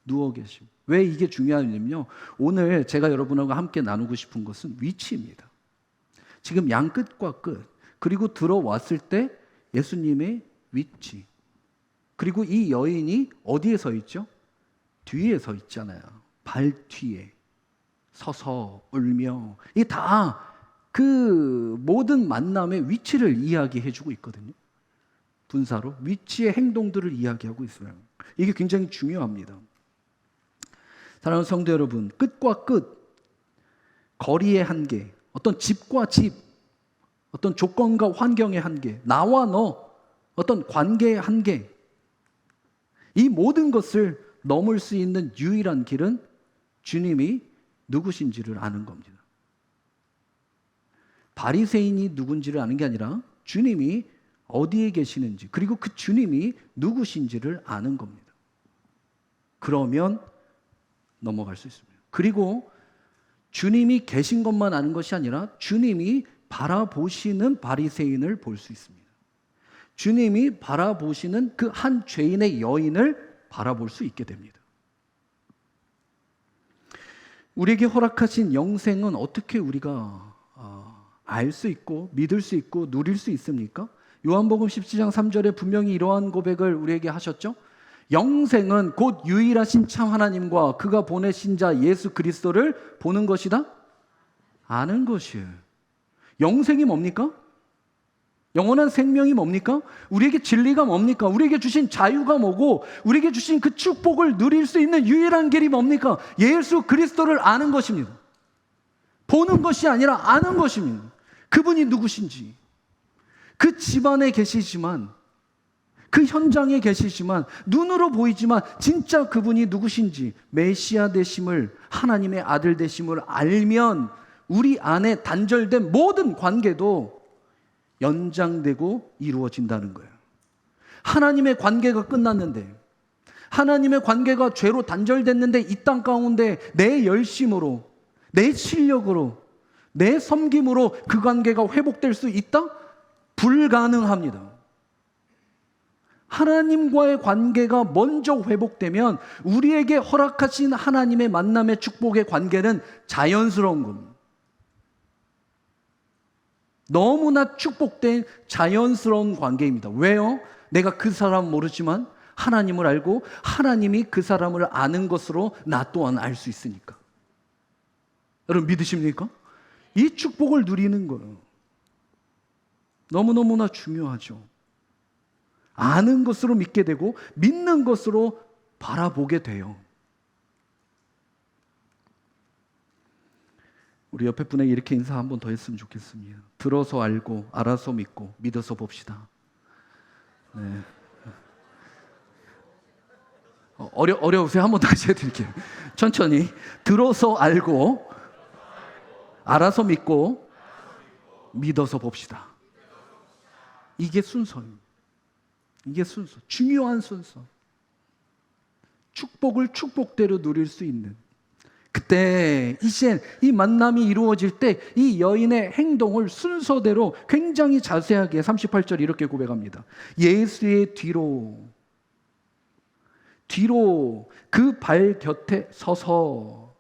누워 계심. 왜 이게 중요하냐면요. 오늘 제가 여러분하고 함께 나누고 싶은 것은 위치입니다. 지금 양 끝과 끝, 그리고 들어왔을 때 예수님의 위치, 그리고 이 여인이 어디에 서 있죠? 뒤에 서 있잖아요. 발 뒤에 서서 울며. 이게 다 그 모든 만남의 위치를 이야기해 주고 있거든요. 분사로 위치의 행동들을 이야기하고 있어요. 이게 굉장히 중요합니다. 사랑하는 성도 여러분, 끝과 끝, 거리의 한계, 어떤 집과 집, 어떤 조건과 환경의 한계, 나와 너, 어떤 관계의 한계, 이 모든 것을 넘을 수 있는 유일한 길은 주님이 누구신지를 아는 겁니다. 바리새인이 누군지를 아는 게 아니라 주님이 어디에 계시는지, 그리고 그 주님이 누구신지를 아는 겁니다. 그러면 넘어갈 수 있습니다. 그리고 주님이 계신 것만 아는 것이 아니라 주님이 바라보시는 바리새인을 볼 수 있습니다. 주님이 바라보시는 그 한 죄인의 여인을 바라볼 수 있게 됩니다. 우리에게 허락하신 영생은 어떻게 우리가 알 수 있고 믿을 수 있고 누릴 수 있습니까? 요한복음 17장 3절에 분명히 이러한 고백을 우리에게 하셨죠. 영생은 곧 유일하신 참 하나님과 그가 보내신 자 예수 그리스도를 보는 것이다? 아는 것이에요. 영생이 뭡니까? 영원한 생명이 뭡니까? 우리에게 진리가 뭡니까? 우리에게 주신 자유가 뭐고 우리에게 주신 그 축복을 누릴 수 있는 유일한 길이 뭡니까? 예수 그리스도를 아는 것입니다. 보는 것이 아니라 아는 것입니다. 그분이 누구신지. 그 집안에 계시지만, 그 현장에 계시지만, 눈으로 보이지만 진짜 그분이 누구신지, 메시아 되심을, 하나님의 아들 되심을 알면 우리 안에 단절된 모든 관계도 연장되고 이루어진다는 거예요. 하나님의 관계가 끝났는데, 하나님의 관계가 죄로 단절됐는데 이 땅 가운데 내 열심으로, 내 실력으로, 내 섬김으로 그 관계가 회복될 수 있다? 불가능합니다. 하나님과의 관계가 먼저 회복되면 우리에게 허락하신 하나님의 만남의 축복의 관계는 자연스러운 겁니다. 너무나 축복된 자연스러운 관계입니다. 왜요? 내가 그 사람 모르지만 하나님을 알고 하나님이 그 사람을 아는 것으로 나 또한 알 수 있으니까. 여러분 믿으십니까? 이 축복을 누리는 거예요. 너무너무나 중요하죠. 아는 것으로 믿게 되고 믿는 것으로 바라보게 돼요. 우리 옆에 분에게 이렇게 인사 한 번 더 했으면 좋겠습니다. 들어서 알고 알아서 믿고 믿어서 봅시다. 네. 어려우세요? 한 번 다시 해드릴게요. 천천히. 들어서 알고 알아서 믿고 믿어서 봅시다. 이게 순서입니다. 이게 순서. 중요한 순서. 축복을 축복대로 누릴 수 있는. 그때 이제 이 만남이 이루어질 때 이 여인의 행동을 순서대로 굉장히 자세하게 38절 이렇게 고백합니다. 예수의 뒤로 뒤로 그 발 곁에 서서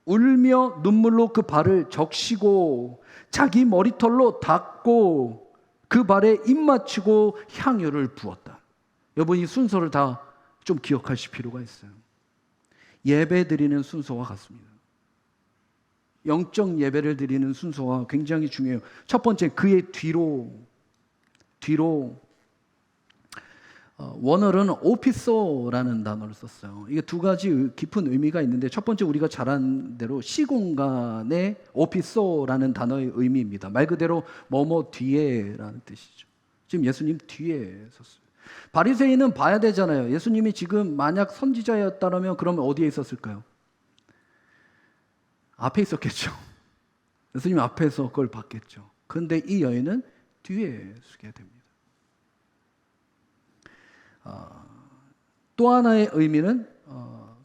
울며 눈물로 그 발을 적시고 자기 머리털로 닦고 그 발에 입 맞추고 향유를 부었다. 여러분, 이 순서를 다 좀 기억하실 필요가 있어요. 예배 드리는 순서와 같습니다. 영적 예배를 드리는 순서가 굉장히 중요해요. 첫 번째, 그의 뒤로 원어로는 오피소라는 단어를 썼어요. 이게 두 가지 깊은 의미가 있는데, 첫 번째 우리가 잘 아는 대로 시공간의 오피소라는 단어의 의미입니다. 말 그대로 뭐뭐 뒤에라는 뜻이죠. 지금 예수님 뒤에 섰어요. 바리새인은 봐야 되잖아요. 예수님이 지금 만약 선지자였다면 그러면 어디에 있었을까요? 앞에 있었겠죠. 예수님 앞에서 그걸 봤겠죠. 그런데 이 여인은 뒤에 서게 됩니다. 또 하나의 의미는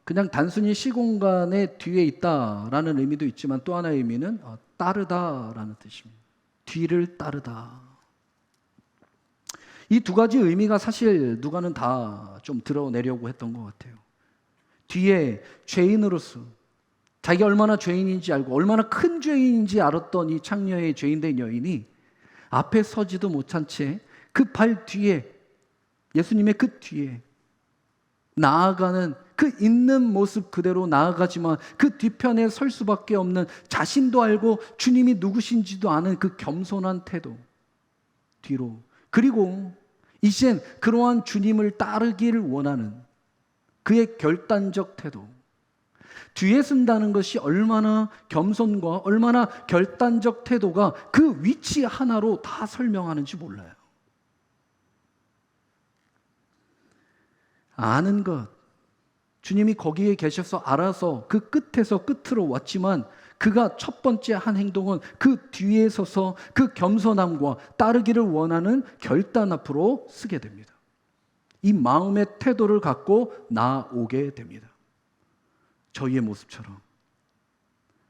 그냥 단순히 시공간의 뒤에 있다라는 의미도 있지만, 또 하나의 의미는 따르다라는 뜻입니다. 뒤를 따르다. 이 두 가지 의미가 사실 누가는 다 좀 드러내려고 했던 것 같아요. 뒤에 죄인으로서 자기가 얼마나 죄인인지 알고 얼마나 큰 죄인인지 알았던 이 창녀의 죄인된 여인이 앞에 서지도 못한 채 그 발 뒤에, 예수님의 그 뒤에 나아가는, 그 있는 모습 그대로 나아가지만 그 뒤편에 설 수밖에 없는, 자신도 알고 주님이 누구신지도 아는 그 겸손한 태도, 뒤로, 그리고 이젠 그러한 주님을 따르기를 원하는 그의 결단적 태도. 뒤에 쓴다는 것이 얼마나 겸손과 얼마나 결단적 태도가 그 위치 하나로 다 설명하는지 몰라요. 아는 것, 주님이 거기에 계셔서 알아서 그 끝에서 끝으로 왔지만, 그가 첫 번째 한 행동은 그 뒤에 서서 그 겸손함과 따르기를 원하는 결단 앞으로 쓰게 됩니다. 이 마음의 태도를 갖고 나오게 됩니다. 저희의 모습처럼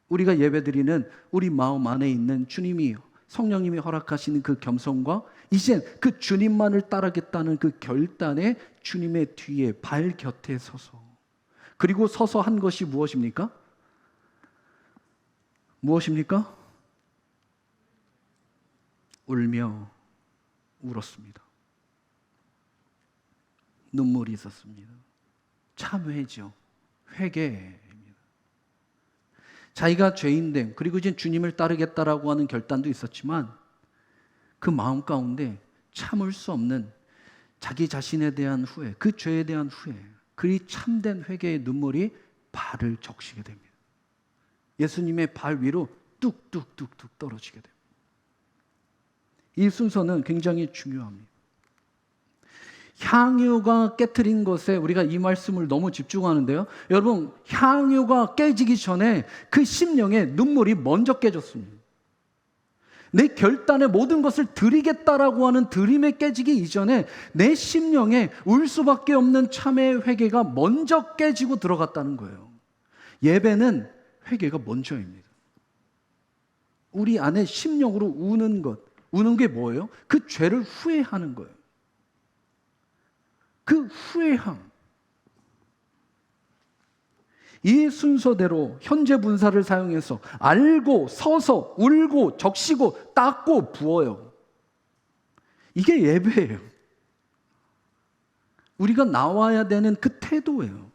우리가 예배드리는 우리 마음 안에 있는 주님이, 성령님이 허락하시는 그 겸손과 이젠 그 주님만을 따르겠다는 그 결단에 주님의 뒤에 발 곁에 서서, 그리고 서서 한 것이 무엇입니까? 무엇입니까? 울며 울었습니다. 눈물이 있었습니다. 참회죠. 회개입니다. 자기가 죄인됨, 그리고 이제 주님을 따르겠다라고 하는 결단도 있었지만, 그 마음 가운데 참을 수 없는 자기 자신에 대한 후회, 그 죄에 대한 후회, 그리 참된 회개의 눈물이 발을 적시게 됩니다. 예수님의 발 위로 뚝뚝뚝뚝 떨어지게 됩니다. 이 순서는 굉장히 중요합니다. 향유가 깨트린 것에 우리가 이 말씀을 너무 집중하는데요. 여러분, 향유가 깨지기 전에 그 심령에 눈물이 먼저 깨졌습니다. 내 결단에 모든 것을 드리겠다라고 하는 드림에 깨지기 이전에 내 심령에 울 수밖에 없는 참회의 회개가 먼저 깨지고 들어갔다는 거예요. 예배는 회개가 먼저입니다. 우리 안에 심령으로 우는 것, 우는 게 뭐예요? 그 죄를 후회하는 거예요. 그 후회함. 이 순서대로 현재 분사를 사용해서 알고, 서서, 울고, 적시고, 닦고, 부어요. 이게 예배예요. 우리가 나와야 되는 그 태도예요.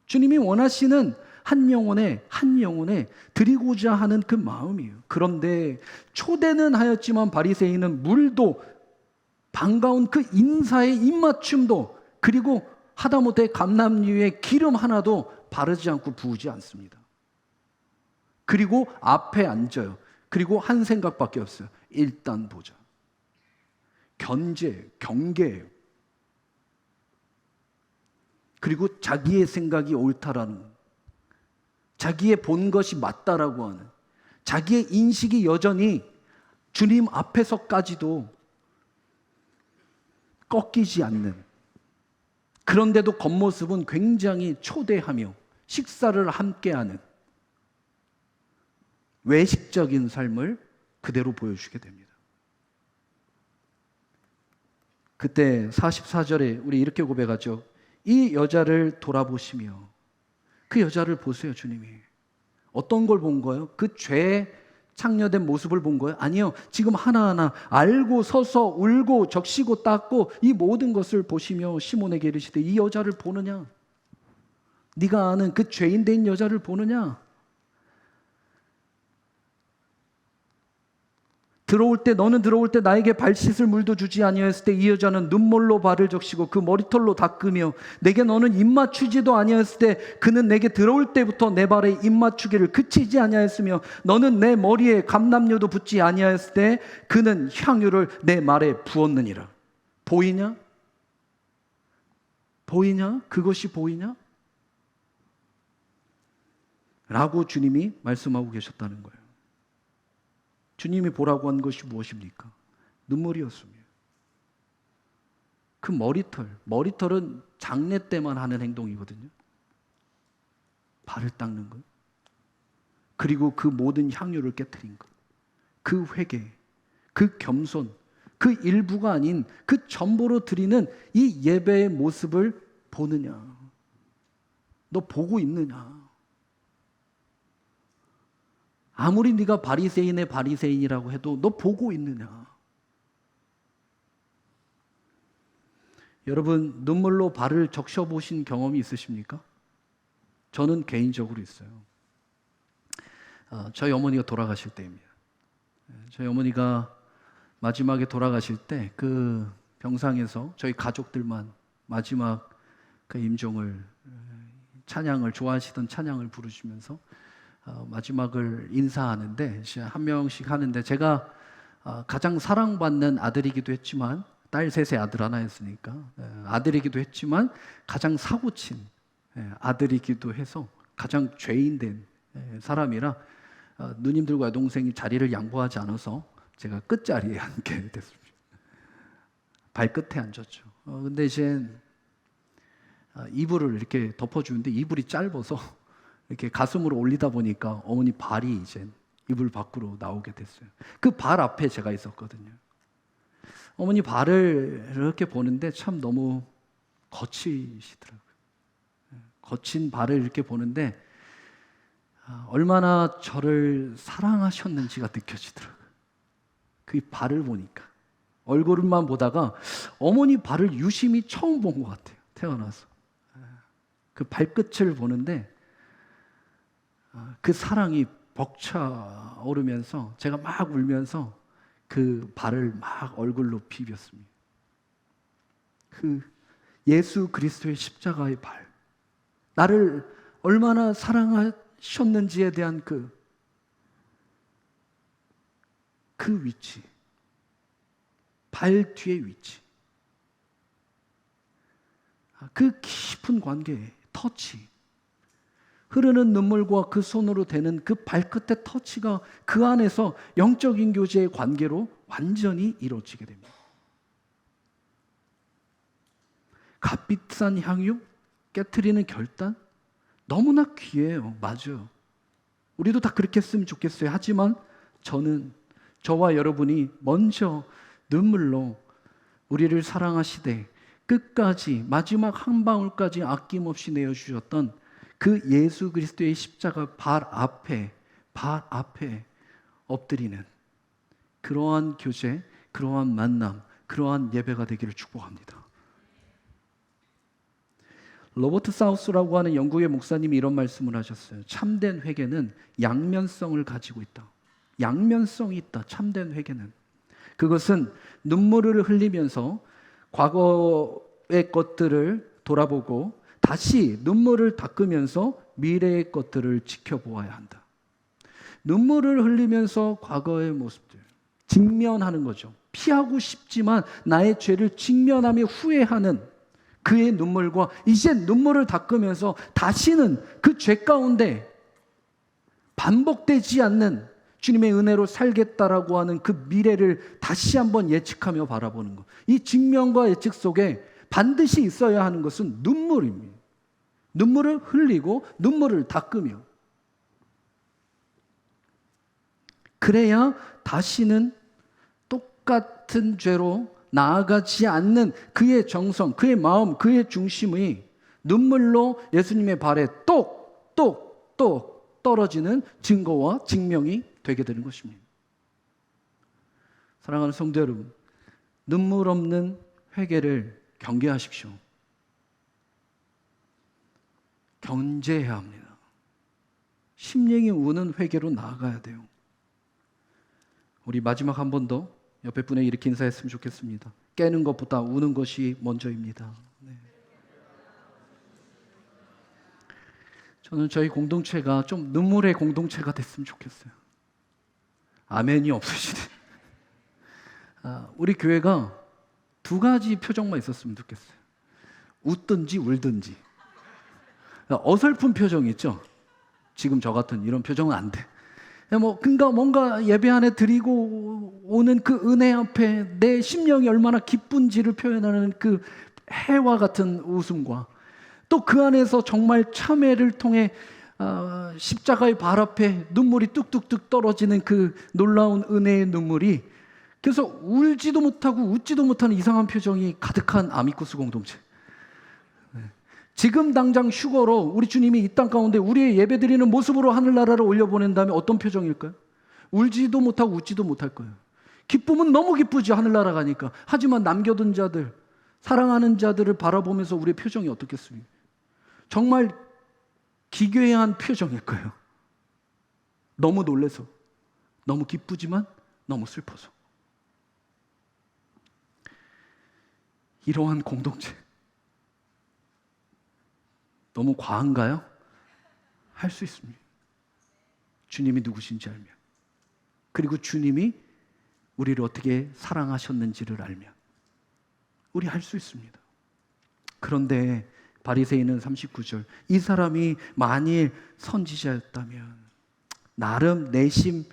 주님이 원하시는 한 영혼에 드리고자 하는 그 마음이에요. 그런데 초대는 하였지만 바리새인은 물도, 반가운 그 인사의 입맞춤도, 그리고 하다못해 감람류의 기름 하나도 바르지 않고 부으지 않습니다. 그리고 앞에 앉아요. 그리고 한 생각밖에 없어요. 일단 보자. 경계예요. 그리고 자기의 생각이 옳다라는, 자기의 본 것이 맞다라고 하는, 자기의 인식이 여전히 주님 앞에서까지도 꺾이지 않는, 그런데도 겉모습은 굉장히 초대하며 식사를 함께하는 외식적인 삶을 그대로 보여주게 됩니다. 그때 44절에 우리 이렇게 고백하죠. 이 여자를 돌아보시며 그 여자를 보세요. 주님이 어떤 걸 본 거예요? 그 죄에 창녀된 모습을 본 거예요? 아니요. 지금 하나하나 알고 서서 울고 적시고 닦고 이 모든 것을 보시며 시몬에게 이르시되 이 여자를 보느냐? 네가 아는 그 죄인 된 여자를 보느냐? 너는 들어올 때 나에게 발 씻을 물도 주지 아니하였을 때 이 여자는 눈물로 발을 적시고 그 머리털로 닦으며 내게 너는 입 맞추지도 아니하였을 때 그는 내게 들어올 때부터 내 발에 입 맞추기를 그치지 아니하였으며 너는 내 머리에 감람류도 붓지 아니하였을 때 그는 향유를 내 말에 부었느니라. 보이냐? 보이냐? 그것이 보이냐? 라고 주님이 말씀하고 계셨다는 거예요. 주님이 보라고 한 것이 무엇입니까? 눈물이었습니다. 그 머리털은 장례 때만 하는 행동이거든요. 발을 닦는 것, 그리고 그 모든 향유를 깨트린 것, 그 회개, 그 겸손, 그 일부가 아닌 그 전부로 드리는 이 예배의 모습을 보느냐? 너 보고 있느냐? 아무리 네가 바리새인의 바리새인이라고 해도 너 보고 있느냐? 여러분, 눈물로 발을 적셔보신 경험이 있으십니까? 저는 개인적으로 있어요. 저희 어머니가 돌아가실 때입니다. 저희 어머니가 마지막에 돌아가실 때 그 병상에서 저희 가족들만 마지막 그 임종을, 찬양을, 좋아하시던 찬양을 부르시면서 마지막을 인사하는데 한 명씩 하는데 제가 가장 사랑받는 아들이기도 했지만 딸 셋의 아들 하나였으니까 아들이기도 했지만 가장 사고친 아들이기도 해서 가장 죄인된 사람이라 누님들과 동생이 자리를 양보하지 않아서 제가 끝자리에 앉게 됐습니다. 발끝에 앉았죠. 근데 이제 이불을 이렇게 덮어주는데 이불이 짧아서 이렇게 가슴으로 올리다 보니까 어머니 발이 이제 이불 밖으로 나오게 됐어요. 그 발 앞에 제가 있었거든요. 어머니 발을 이렇게 보는데 참 너무 거치시더라고요. 거친 발을 이렇게 보는데 얼마나 저를 사랑하셨는지가 느껴지더라고요. 그 발을 보니까. 얼굴만 보다가 어머니 발을 유심히 처음 본 것 같아요. 태어나서. 그 발끝을 보는데 그 사랑이 벅차오르면서 제가 막 울면서 그 발을 막 얼굴로 비볐습니다. 그 예수 그리스도의 십자가의 발, 나를 얼마나 사랑하셨는지에 대한 그 위치, 발 뒤의 위치, 그 깊은 관계, 터치, 흐르는 눈물과 그 손으로 대는 그 발끝의 터치가 그 안에서 영적인 교제의 관계로 완전히 이루어지게 됩니다. 값비싼 향유, 깨트리는 결단, 너무나 귀해요. 맞아요. 우리도 다 그렇게 했으면 좋겠어요. 하지만 저와 여러분이 먼저 눈물로 우리를 사랑하시되 끝까지 마지막 한 방울까지 아낌없이 내어주셨던 그 예수 그리스도의 십자가 발 앞에 엎드리는 그러한 교제, 그러한 만남, 그러한 예배가 되기를 축복합니다. 로버트 사우스라고 하는 영국의 목사님이 이런 말씀을 하셨어요. 참된 회개는 양면성을 가지고 있다. 양면성이 있다. 참된 회개는. 그것은 눈물을 흘리면서 과거의 것들을 돌아보고 다시 눈물을 닦으면서 미래의 것들을 지켜보아야 한다. 눈물을 흘리면서 과거의 모습들 직면하는 거죠. 피하고 싶지만 나의 죄를 직면하며 후회하는 그의 눈물과 이제 눈물을 닦으면서 다시는 그 죄 가운데 반복되지 않는 주님의 은혜로 살겠다라고 하는 그 미래를 다시 한번 예측하며 바라보는 것. 이 직면과 예측 속에 반드시 있어야 하는 것은 눈물입니다. 눈물을 흘리고 눈물을 닦으며 그래야 다시는 똑같은 죄로 나아가지 않는 그의 정성, 그의 마음, 그의 중심이 눈물로 예수님의 발에 똑똑똑 떨어지는 증거와 증명이 되게 되는 것입니다. 사랑하는 성도 여러분, 눈물 없는 회개를 경계하십시오. 견제해야 합니다. 심령이 우는 회개로 나아가야 돼요. 우리 마지막 한 번 더 옆에 분에 이렇게 인사했으면 좋겠습니다. 깨는 것보다 우는 것이 먼저입니다. 네. 저는 저희 공동체가 좀 눈물의 공동체가 됐으면 좋겠어요. 아멘이 없으시네. 우리 교회가 두 가지 표정만 있었으면 좋겠어요. 웃든지 울든지. 어설픈 표정 있죠? 지금 저 같은 이런 표정은 안 돼. 그러니까 뭔가 예배 안에 드리고 오는 그 은혜 앞에 내 심령이 얼마나 기쁜지를 표현하는 그 해와 같은 웃음과 또 그 안에서 정말 참회를 통해 십자가의 발 앞에 눈물이 뚝뚝뚝 떨어지는 그 놀라운 은혜의 눈물이, 그래서 울지도 못하고 웃지도 못하는 이상한 표정이 가득한 아미쿠스 공동체. 지금 당장 휴거로 우리 주님이 이 땅 가운데 우리의 예배드리는 모습으로 하늘나라를 올려보낸다면 어떤 표정일까요? 울지도 못하고 웃지도 못할 거예요. 기쁨은 너무 기쁘지, 하늘나라 가니까. 하지만 남겨둔 자들, 사랑하는 자들을 바라보면서 우리의 표정이 어떻겠습니까? 정말 기괴한 표정일 거예요. 너무 놀라서, 너무 기쁘지만 너무 슬퍼서. 이러한 공동체 너무 과한가요? 할 수 있습니다. 주님이 누구신지 알면, 그리고 주님이 우리를 어떻게 사랑하셨는지를 알면 우리 할 수 있습니다. 그런데 바리새인은 39절, 이 사람이 만일 선지자였다면, 나름 내심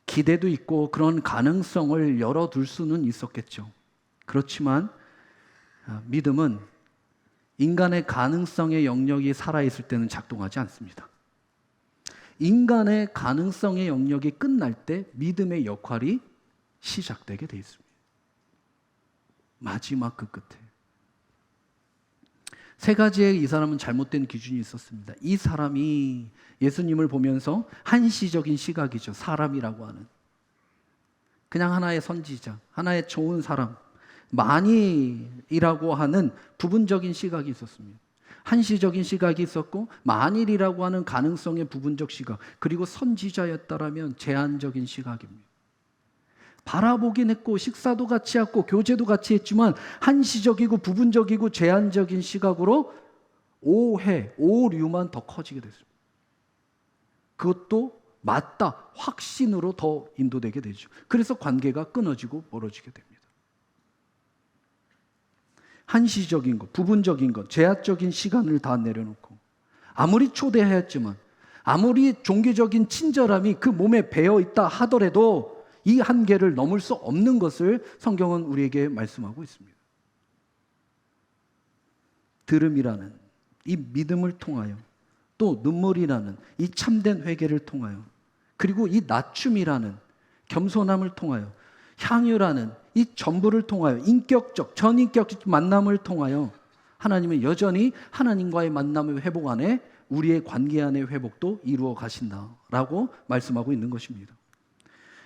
기대도 있고 그런 가능성을 열어둘 수는 있었겠죠. 그렇지만 믿음은 인간의 가능성의 영역이 살아있을 때는 작동하지 않습니다. 인간의 가능성의 영역이 끝날 때 믿음의 역할이 시작되게 되어 있습니다. 마지막 그 끝에. 세 가지의 이 사람은 잘못된 기준이 있었습니다. 이 사람이 예수님을 보면서 한시적인 시각이죠. 사람이라고 하는. 그냥 하나의 선지자, 하나의 좋은 사람, 만일이라고 하는 부분적인 시각이 있었습니다. 한시적인 시각이 있었고, 만일이라고 하는 가능성의 부분적 시각, 그리고 선지자였다라면 제한적인 시각입니다. 바라보긴 했고 식사도 같이 했고 교제도 같이 했지만 한시적이고 부분적이고 제한적인 시각으로 오해, 오류만 더 커지게 됐습니다. 그것도 맞다, 확신으로 더 인도되게 되죠. 그래서 관계가 끊어지고 멀어지게 됩니다. 한시적인 것, 부분적인 것, 제한적인 시간을 다 내려놓고 아무리 초대하였지만, 아무리 종교적인 친절함이 그 몸에 배어 있다 하더라도 이 한계를 넘을 수 없는 것을 성경은 우리에게 말씀하고 있습니다. 들음이라는 이 믿음을 통하여, 또 눈물이라는 이 참된 회개를 통하여, 그리고 이 낮춤이라는 겸손함을 통하여, 향유라는 이 전부를 통하여, 인격적, 전인격적 만남을 통하여 하나님은 여전히 하나님과의 만남의 회복 안에 우리의 관계 안의 회복도 이루어 가신다라고 말씀하고 있는 것입니다.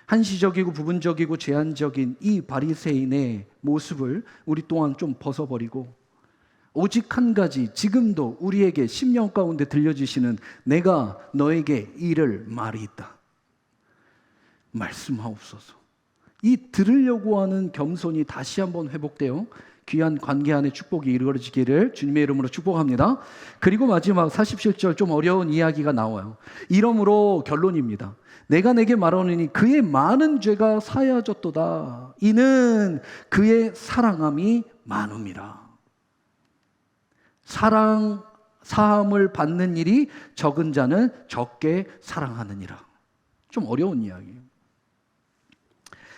한시적이고 부분적이고 제한적인 이 바리새인의 모습을 우리 또한 좀 벗어버리고, 오직 한 가지 지금도 우리에게 심령 가운데 들려주시는 내가 너에게 이를 말이 있다, 말씀하옵소서. 이 들으려고 하는 겸손이 다시 한번 회복되어 귀한 관계 안에 축복이 이루어지기를 주님의 이름으로 축복합니다. 그리고 마지막 47절 좀 어려운 이야기가 나와요. 이러므로 결론입니다. 내가 내게 말하노니 그의 많은 죄가 사하여졌도다. 이는 그의 사랑함이 많음이라. 사함을 받는 일이 적은 자는 적게 사랑하느니라. 좀 어려운 이야기예요.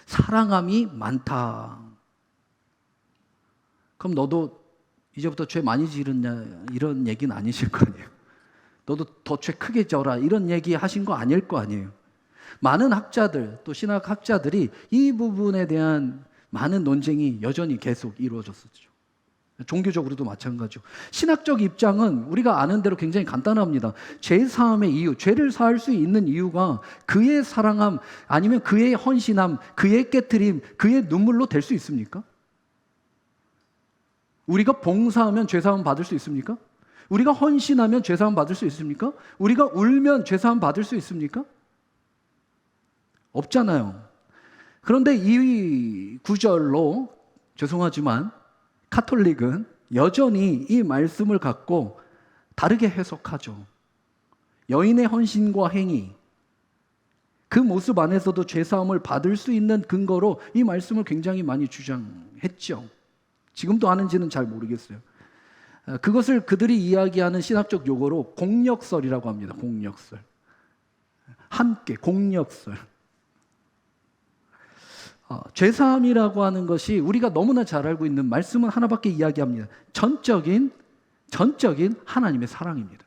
사랑함이 많다. 그럼 너도 이제부터 죄 많이 지르냐 이런 얘기는 아니실 거 아니에요. 너도 더 죄 크게 져라 이런 얘기 하신 거 아닐 거 아니에요. 많은 학자들, 또 신학학자들이 이 부분에 대한 많은 논쟁이 여전히 계속 이루어졌었죠. 종교적으로도 마찬가지고. 신학적 입장은 우리가 아는 대로 굉장히 간단합니다. 죄 사함의 이유, 죄를 사할 수 있는 이유가 그의 사랑함 아니면 그의 헌신함, 그의 깨트림, 그의 눈물로 될 수 있습니까? 우리가 봉사하면 죄 사함 받을 수 있습니까? 우리가 헌신하면 죄 사함 받을 수 있습니까? 우리가 울면 죄 사함 받을 수 있습니까? 없잖아요. 그런데 이 구절로 죄송하지만 카톨릭은 여전히 이 말씀을 갖고 다르게 해석하죠. 여인의 헌신과 행위, 그 모습 안에서도 죄사함을 받을 수 있는 근거로 이 말씀을 굉장히 많이 주장했죠. 지금도 하는지는 잘 모르겠어요. 그것을 그들이 이야기하는 신학적 용어로 공력설이라고 합니다. 공력설. 함께 공력설. 죄사함이라고 하는 것이 우리가 너무나 잘 알고 있는 말씀은 하나밖에 이야기합니다. 전적인 하나님의 사랑입니다.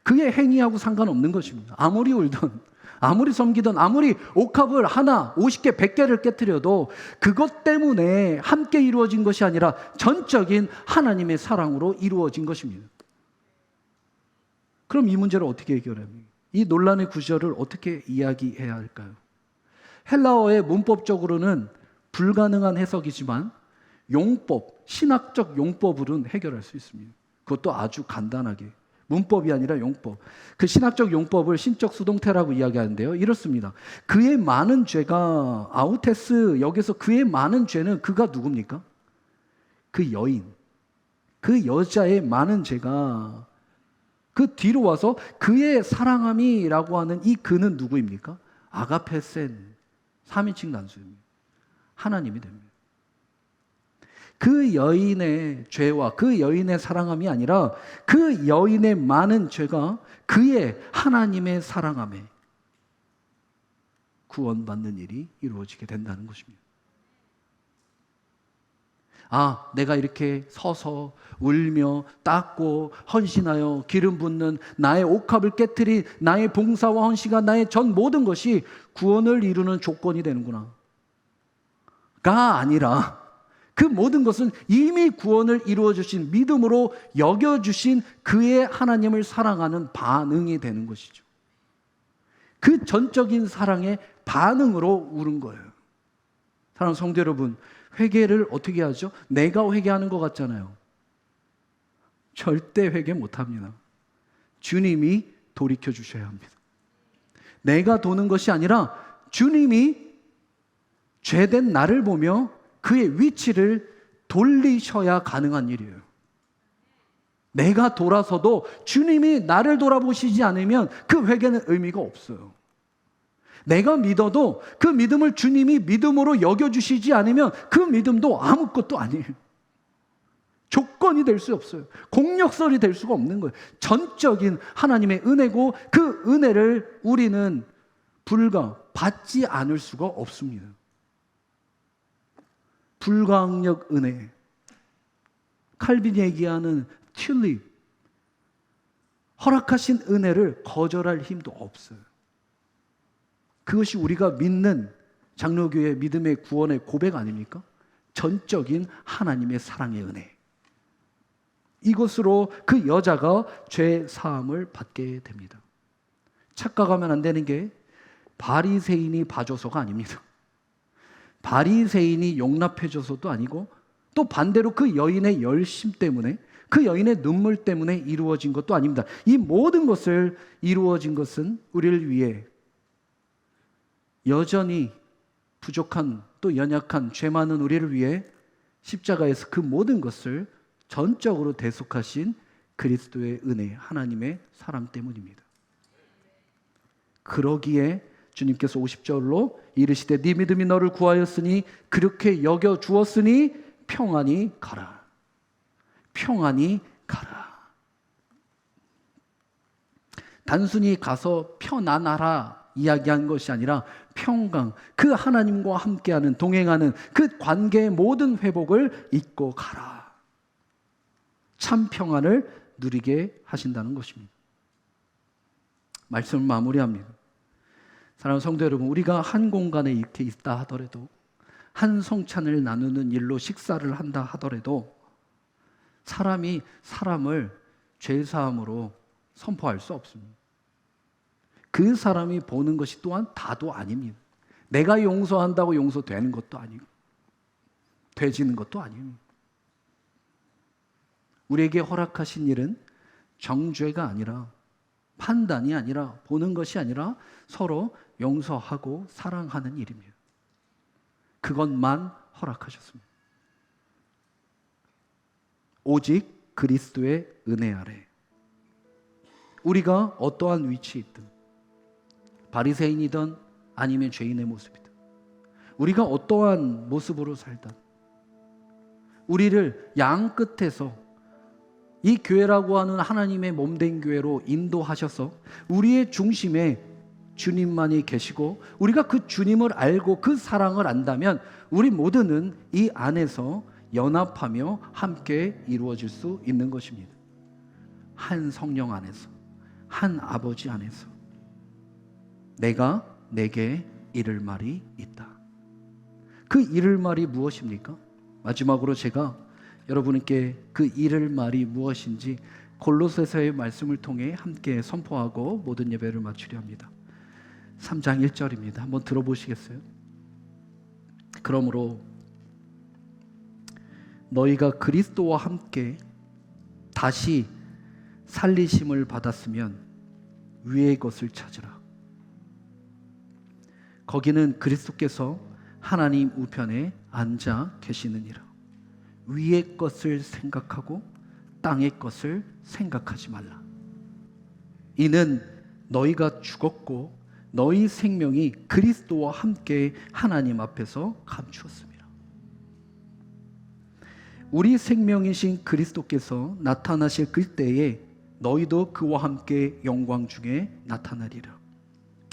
그의 행위하고 상관없는 것입니다. 아무리 울든 아무리 섬기든 아무리 옥합을 하나 50개 100개를 깨뜨려도 그것 때문에 함께 이루어진 것이 아니라 전적인 하나님의 사랑으로 이루어진 것입니다. 그럼 이 문제를 어떻게 해결합니까? 이 논란의 구절을 어떻게 이야기해야 할까요? 헬라어의 문법적으로는 불가능한 해석이지만 용법, 신학적 용법으로는 해결할 수 있습니다. 그것도 아주 간단하게. 문법이 아니라 용법. 그 신학적 용법을 신적 수동태라고 이야기하는데요. 이렇습니다. 그의 많은 죄가 아우테스, 여기서 그의 많은 죄는 그가 누굽니까? 그 여인, 그 여자의 많은 죄가 그 뒤로 와서 그의 사랑함이라고 하는 이 그는 누구입니까? 아가페센, 3인칭 단수입니다. 하나님이 됩니다. 그 여인의 죄와 그 여인의 사랑함이 아니라 그 여인의 많은 죄가 그의 하나님의 사랑함에 구원받는 일이 이루어지게 된다는 것입니다. 아, 내가 이렇게 서서 울며 닦고 헌신하여 기름 붓는 나의 옥합을 깨트린 나의 봉사와 헌신과 나의 전 모든 것이 구원을 이루는 조건이 되는구나. 가 아니라 그 모든 것은 이미 구원을 이루어주신 믿음으로 여겨주신 그의 하나님을 사랑하는 반응이 되는 것이죠. 그 전적인 사랑의 반응으로 울은 거예요. 사랑하는 성도 여러분, 회개를 어떻게 하죠? 내가 회개하는 것 같잖아요. 절대 회개 못합니다. 주님이 돌이켜 주셔야 합니다. 내가 도는 것이 아니라 주님이 죄된 나를 보며 그의 위치를 돌리셔야 가능한 일이에요. 내가 돌아서도 주님이 나를 돌아보시지 않으면 그 회개는 의미가 없어요. 내가 믿어도 그 믿음을 주님이 믿음으로 여겨주시지 않으면 그 믿음도 아무것도 아니에요. 조건이 될 수 없어요. 공력설이 될 수가 없는 거예요. 전적인 하나님의 은혜고 그 은혜를 우리는 받지 않을 수가 없습니다. 불가항력 은혜. 칼빈이 얘기하는 튤립. 허락하신 은혜를 거절할 힘도 없어요. 그것이 우리가 믿는 장로교의 믿음의 구원의 고백 아닙니까? 전적인 하나님의 사랑의 은혜. 이것으로 그 여자가 죄 사함을 받게 됩니다. 착각하면 안 되는 게 바리새인이 봐줘서가 아닙니다. 바리새인이 용납해줘서도 아니고 또 반대로 그 여인의 열심 때문에 그 여인의 눈물 때문에 이루어진 것도 아닙니다. 이 모든 것을 이루어진 것은 우리를 위해 여전히 부족한 또 연약한 죄 많은 우리를 위해 십자가에서 그 모든 것을 전적으로 대속하신 그리스도의 은혜, 하나님의 사랑 때문입니다. 그러기에 주님께서 50절로 이르시되 네 믿음이 너를 구하였으니 그렇게 여겨 주었으니 평안히 가라. 평안히 가라. 단순히 가서 편안하라 이야기한 것이 아니라 평강, 그 하나님과 함께하는 동행하는 그 관계의 모든 회복을 잊고 가라. 참 평안을 누리게 하신다는 것입니다. 말씀을 마무리합니다. 사랑하는 성도 여러분, 우리가 한 공간에 이렇게 있다 하더라도 한 성찬을 나누는 일로 식사를 한다 하더라도 사람이 사람을 죄사함으로 선포할 수 없습니다. 그 사람이 보는 것이 또한 다도 아닙니다. 내가 용서한다고 용서되는 것도 아니고 되지는 것도 아닙니다. 우리에게 허락하신 일은 정죄가 아니라, 판단이 아니라, 보는 것이 아니라 서로 용서하고 사랑하는 일입니다. 그것만 허락하셨습니다. 오직 그리스도의 은혜 아래 우리가 어떠한 위치에 있든, 바리새인이든 아니면 죄인의 모습이든, 우리가 어떠한 모습으로 살든 우리를 양 끝에서 이 교회라고 하는 하나님의 몸된 교회로 인도하셔서 우리의 중심에 주님만이 계시고 우리가 그 주님을 알고 그 사랑을 안다면 우리 모두는 이 안에서 연합하며 함께 이루어질 수 있는 것입니다. 한 성령 안에서, 한 아버지 안에서 내가 내게 이를 말이 있다. 그 이를 말이 무엇입니까? 마지막으로 제가 여러분께 그 이를 말이 무엇인지 골로새서의 말씀을 통해 함께 선포하고 모든 예배를 마치려 합니다. 3장 1절입니다. 한번 들어보시겠어요? 그러므로 너희가 그리스도와 함께 다시 살리심을 받았으면 위의 것을 찾으라. 거기는 그리스도께서 하나님 우편에 앉아 계시느니라. 위의 것을 생각하고 땅의 것을 생각하지 말라. 이는 너희가 죽었고 너희 생명이 그리스도와 함께 하나님 앞에서 감추었습니다. 우리 생명이신 그리스도께서 나타나실 그때에 너희도 그와 함께 영광 중에 나타나리라.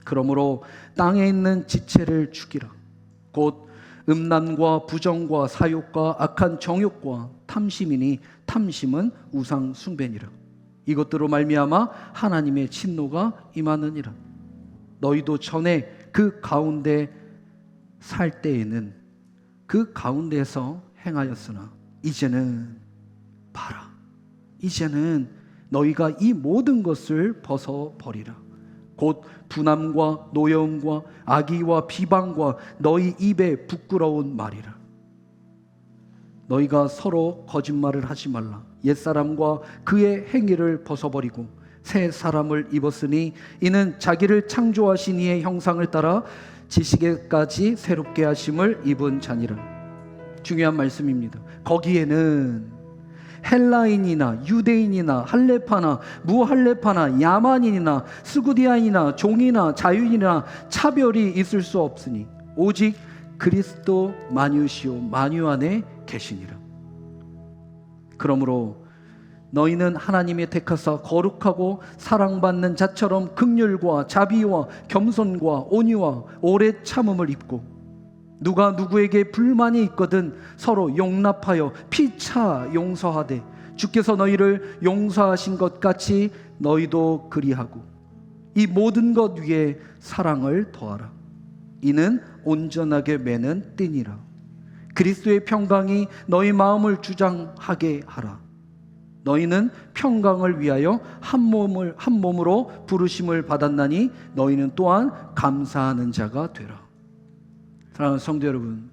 그러므로 땅에 있는 지체를 죽이라. 곧 음란과 부정과 사욕과 악한 정욕과 탐심이니 탐심은 우상 숭배니라. 이것들로 말미암아 하나님의 진노가 임하느니라. 너희도 전에 그 가운데 살 때에는 그 가운데에서 행하였으나 이제는 봐라. 이제는 너희가 이 모든 것을 벗어버리라. 곧 분함과 노여움과 악의와 비방과 너희 입에 부끄러운 말이라. 너희가 서로 거짓말을 하지 말라. 옛사람과 그의 행위를 벗어버리고 새 사람을 입었으니 이는 자기를 창조하신 이의 형상을 따라 지식에까지 새롭게 하심을 입은 자니라. 중요한 말씀입니다. 거기에는 헬라인이나 유대인이나 할레파나 무할레파나 야만인이나 스구디아인이나 종이나 자유인이나 차별이 있을 수 없으니 오직 그리스도 마뉴시오 마뉴 안에 계시니라. 그러므로 너희는 하나님의 택하사 거룩하고 사랑받는 자처럼 긍휼과 자비와 겸손과 온유와 오래 참음을 입고 누가 누구에게 불만이 있거든 서로 용납하여 피차 용서하되 주께서 너희를 용서하신 것 같이 너희도 그리하고 이 모든 것 위에 사랑을 더하라. 이는 온전하게 매는 띠니라. 그리스도의 평강이 너희 마음을 주장하게 하라. 너희는 평강을 위하여 한 몸으로 부르심을 받았나니 너희는 또한 감사하는 자가 되라. 사랑하는 성도 여러분,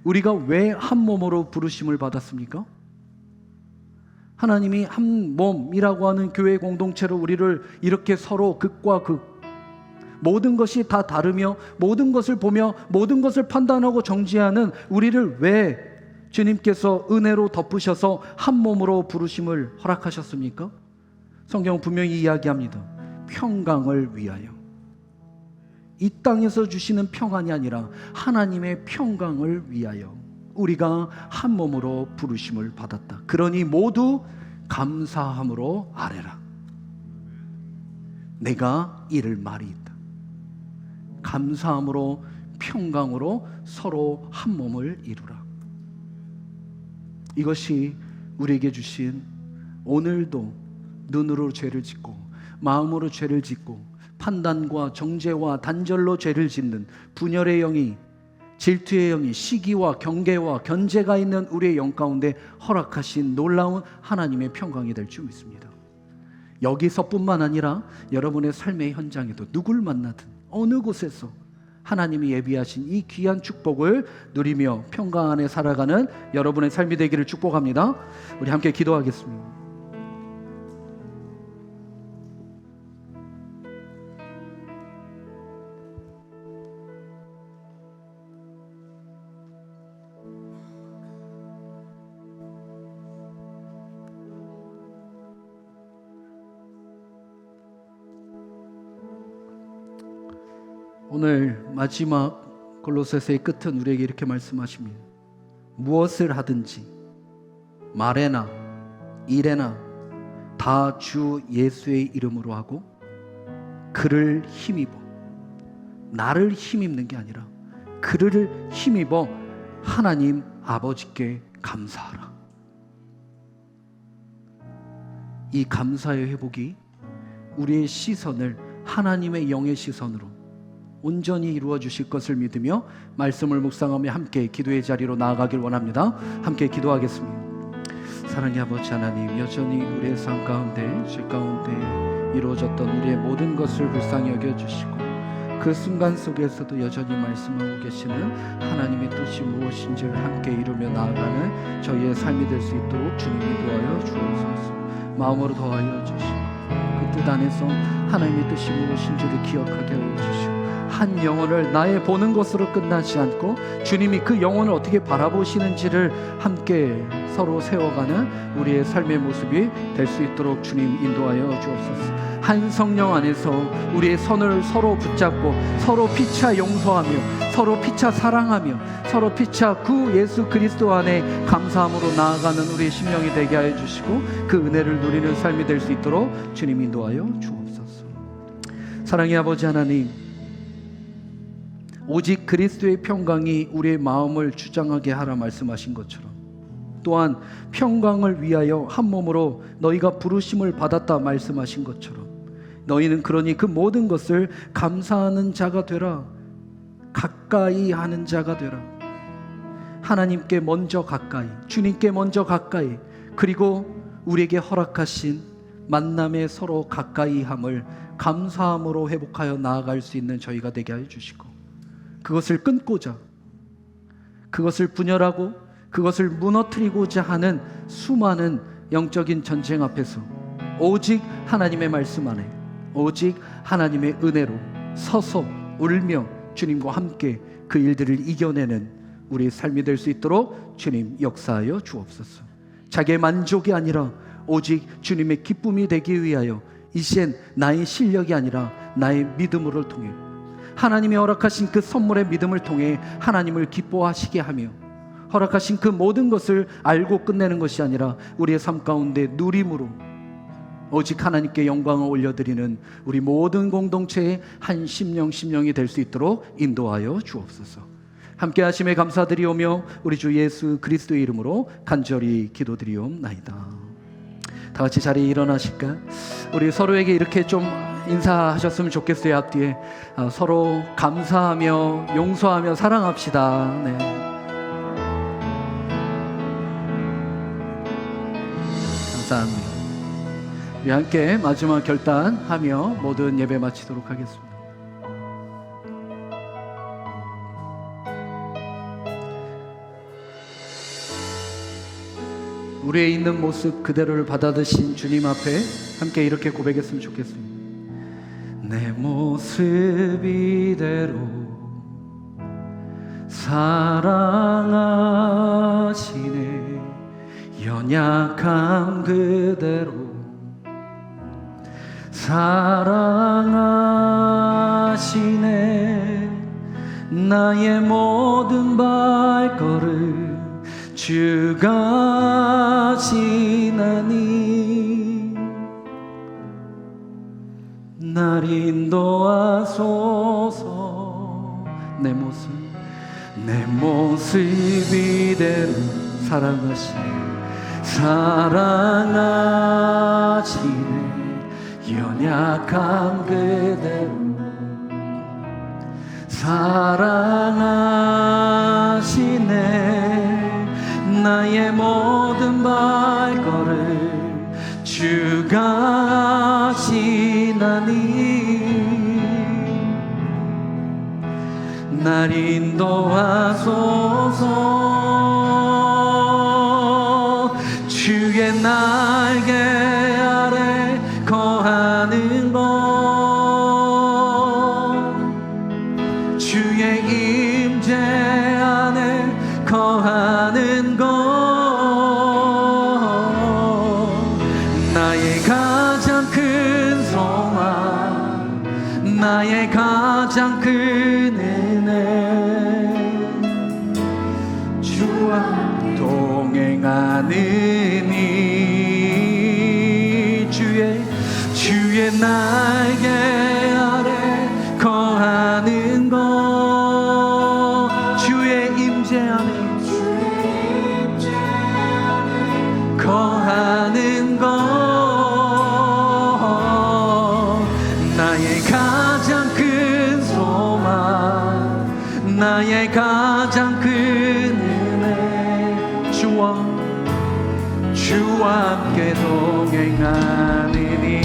우리가 왜 한 몸으로 부르심을 받았습니까? 하나님이 한 몸이라고 하는 교회 공동체로 우리를 이렇게 서로 극과 극, 모든 것이 다 다르며 모든 것을 보며 모든 것을 판단하고 정지하는 우리를 왜 주님께서 은혜로 덮으셔서 한 몸으로 부르심을 허락하셨습니까? 성경은 분명히 이야기합니다. 평강을 위하여. 이 땅에서 주시는 평안이 아니라 하나님의 평강을 위하여 우리가 한 몸으로 부르심을 받았다. 그러니 모두 감사함으로 아뢰라. 내가 이를 말이 있다. 감사함으로 평강으로 서로 한 몸을 이루라. 이것이 우리에게 주신 오늘도 눈으로 죄를 짓고 마음으로 죄를 짓고 판단과 정죄와 단절로 죄를 짓는 분열의 영이 질투의 영이, 시기와 경계와 견제가 있는 우리의 영 가운데 허락하신 놀라운 하나님의 평강이 될 줄 믿습니다. 여기서뿐만 아니라 여러분의 삶의 현장에도 누굴 만나든 어느 곳에서 하나님이 예비하신 이 귀한 축복을 누리며 평강 안에 살아가는 여러분의 삶이 되기를 축복합니다. 우리 함께 기도하겠습니다. 오늘 마지막 골로새서의 끝은 우리에게 이렇게 말씀하십니다. 무엇을 하든지 말에나 일에나 다 주 예수의 이름으로 하고 그를 힘입어, 나를 힘입는 게 아니라 그를 힘입어 하나님 아버지께 감사하라. 이 감사의 회복이 우리의 시선을 하나님의 영의 시선으로 온전히 이루어 주실 것을 믿으며 말씀을 묵상하며 함께 기도의 자리로 나아가길 원합니다. 함께 기도하겠습니다. 사랑의 아버지 하나님, 여전히 우리의 삶 가운데, 죄 가운데 이루어졌던 우리의 모든 것을 불쌍히 여겨주시고 그 순간 속에서도 여전히 말씀하고 계시는 하나님의 뜻이 무엇인지를 함께 이루며 나아가는 저희의 삶이 될 수 있도록 주님이 도와여 주옵소서. 마음으로 더하여 주시고 그 뜻 안에서 하나님의 뜻이 무엇인지를 기억하게 하여 주시고 한 영혼을 나의 보는 것으로 끝나지 않고 주님이 그 영혼을 어떻게 바라보시는지를 함께 서로 세워가는 우리의 삶의 모습이 될 수 있도록 주님 인도하여 주옵소서. 한 성령 안에서 우리의 손을 서로 붙잡고 서로 피차 용서하며 서로 피차 사랑하며 서로 피차 구 예수 그리스도 안에 감사함으로 나아가는 우리의 심령이 되게 하여 주시고 그 은혜를 누리는 삶이 될 수 있도록 주님 인도하여 주옵소서. 사랑의 아버지 하나님, 오직 그리스도의 평강이 우리의 마음을 주장하게 하라 말씀하신 것처럼 또한 평강을 위하여 한 몸으로 너희가 부르심을 받았다 말씀하신 것처럼 너희는 그러니 그 모든 것을 감사하는 자가 되라. 가까이 하는 자가 되라. 하나님께 먼저 가까이, 주님께 먼저 가까이, 그리고 우리에게 허락하신 만남에 서로 가까이 함을 감사함으로 회복하여 나아갈 수 있는 저희가 되게 하여 주시고 그것을 끊고자, 그것을 분열하고 그것을 무너뜨리고자 하는 수많은 영적인 전쟁 앞에서 오직 하나님의 말씀 안에, 오직 하나님의 은혜로 서서 울며 주님과 함께 그 일들을 이겨내는 우리의 삶이 될 수 있도록 주님 역사하여 주옵소서. 자기의 만족이 아니라 오직 주님의 기쁨이 되기 위하여 이젠 나의 실력이 아니라 나의 믿음으로 통해 하나님이 허락하신 그 선물의 믿음을 통해 하나님을 기뻐하시게 하며 허락하신 그 모든 것을 알고 끝내는 것이 아니라 우리의 삶 가운데 누림으로 오직 하나님께 영광을 올려드리는 우리 모든 공동체의 한 심령이 될 수 있도록 인도하여 주옵소서. 함께 하심에 감사드리오며 우리 주 예수 그리스도의 이름으로 간절히 기도드리옵나이다. 다 같이 자리에 일어나실까? 우리 서로에게 이렇게 좀 인사하셨으면 좋겠어요. 앞뒤에 서로 감사하며 용서하며 사랑합시다. 네. 감사합니다. 우리 함께 마지막 결단하며 모든 예배 마치도록 하겠습니다. 우리의 있는 모습 그대로를 받아드신 주님 앞에 함께 이렇게 고백했으면 좋겠습니다. 내 모습 이대로 사랑하시네. 연약함 그대로 사랑하시네. 나의 모든 발걸음 주가 지나니 날 인도하소서. 내 모습 이대로 사랑하시네. 연약함 그대로 사랑하시네. 나의 모든 발걸음 주가 하시나니 날 인도하소서. 주의 날개 아래 거하는 것, 주의 임재 안에 거하는 것, 나의 가장 큰 소망, 나의 가장 큰 은혜, 주와 동행하느니 주의 날개 아래 거하는 것, 주의 임재 안에 거하는 것, 나의 가장 큰 소망, 나의 가장 큰 은혜, 주와 함께 동행하느니.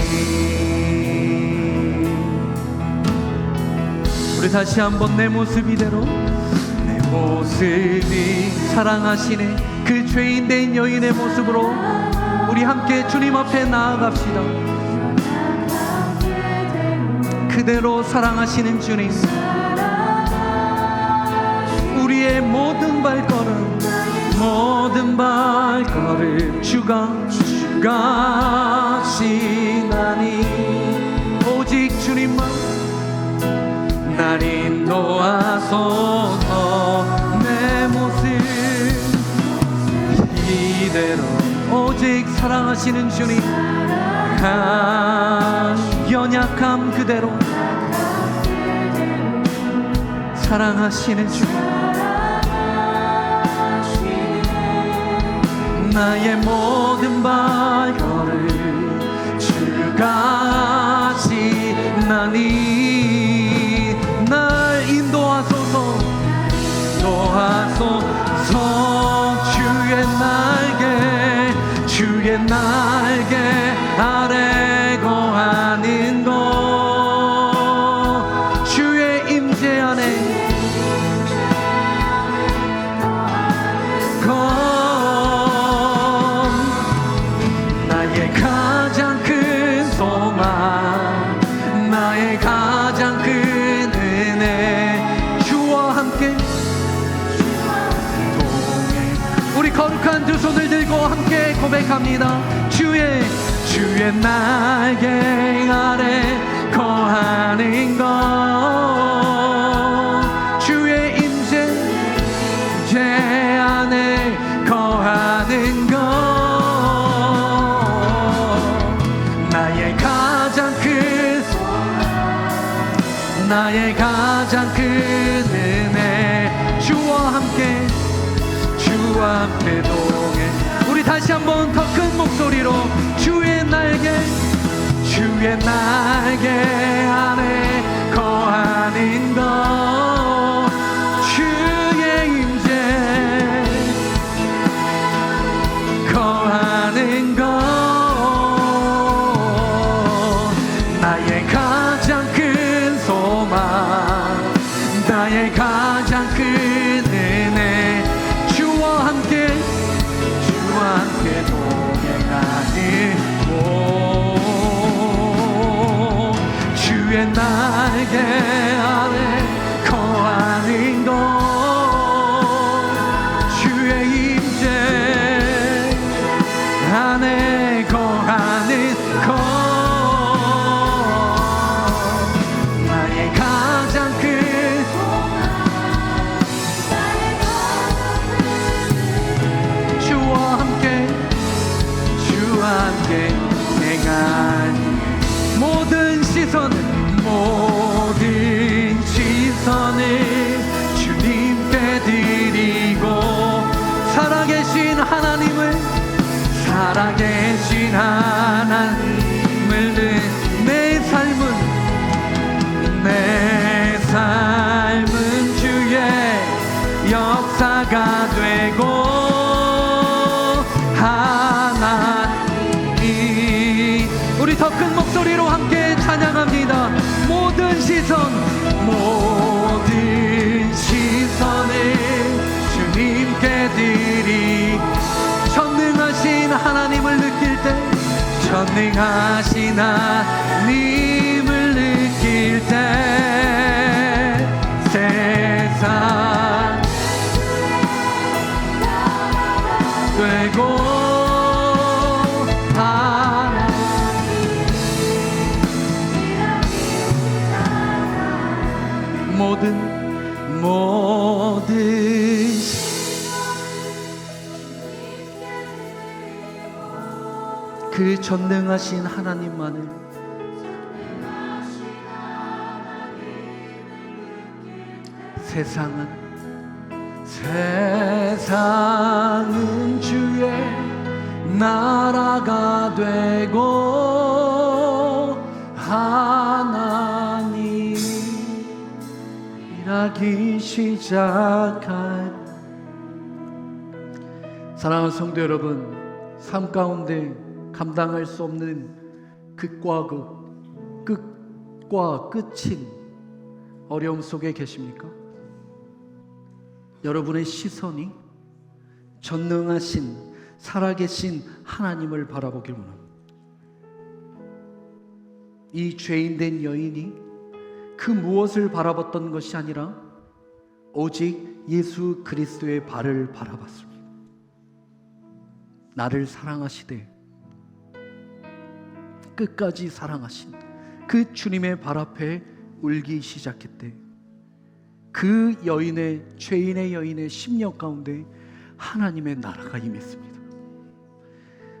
우리 다시 한번 내 모습 이대로, 내 모습이 사랑하시네. 그 죄인된 여인의 모습으로 우리 함께 주님 앞에 나아갑시다. 그대로 사랑하시는 주님, 우리의 모든 발걸음 주가 하시나니 오직 주님만 날 인도하소서. 내 모습 이대로 오직 사랑하시는 주님, 연약함 그대로 사랑하시는 주님, 나의 모든 발걸음 주가 하시나니 날 인도하소서. 주의 날개 아래 거하는 것, 주의 임재 안에 나의 가장 큰 소망, 나의 가장 큰 은혜, 주와 함께 동행. 우리 거룩한 두 손을 들고 함께 고백합니다. 주의 날개 아래 거하는 것, 주의 임재 안에 거하는 것, 나의 가장 큰 은혜, 주와 함께 동행. 우리 다시 한번 더 큰 목소리로 주의 날개 안에 거하는 것, 주의 임재 거하는 것, 나의 가장 큰 소망, 나의 가장 큰 은혜, 주와 함께 동행하는 주의 날개 아래 거하는 것, 주의 임재 안에 거하는 것, 나의 가장 큰 주와 함께 행한 모든 시선을 주님께 드리고, 살아계신 하나님을 내 삶은 목소리로 함께 찬양합니다. 모든 시선을 주님께 드리. 전능하신 하나님을 느낄 때, 전능하신 하나님을 느낄 때 세상 되고 모든 그 전능하신 하나님만을 세상은 주의 나라가 되고 하나님 일하기 시작할. 사랑하는 성도 여러분, 삶 가운데 감당할 수 없는 끝과 끝인 어려움 속에 계십니까? 여러분의 시선이 전능하신 살아계신 하나님을 바라보길 원합니다. 이 죄인된 여인이 그 무엇을 바라봤던 것이 아니라 오직 예수 그리스도의 발을 바라봤습니다. 나를 사랑하시되 끝까지 사랑하신 그 주님의 발 앞에 울기 시작했대. 그 여인의, 죄인의 여인의 심령 가운데 하나님의 나라가 임했습니다.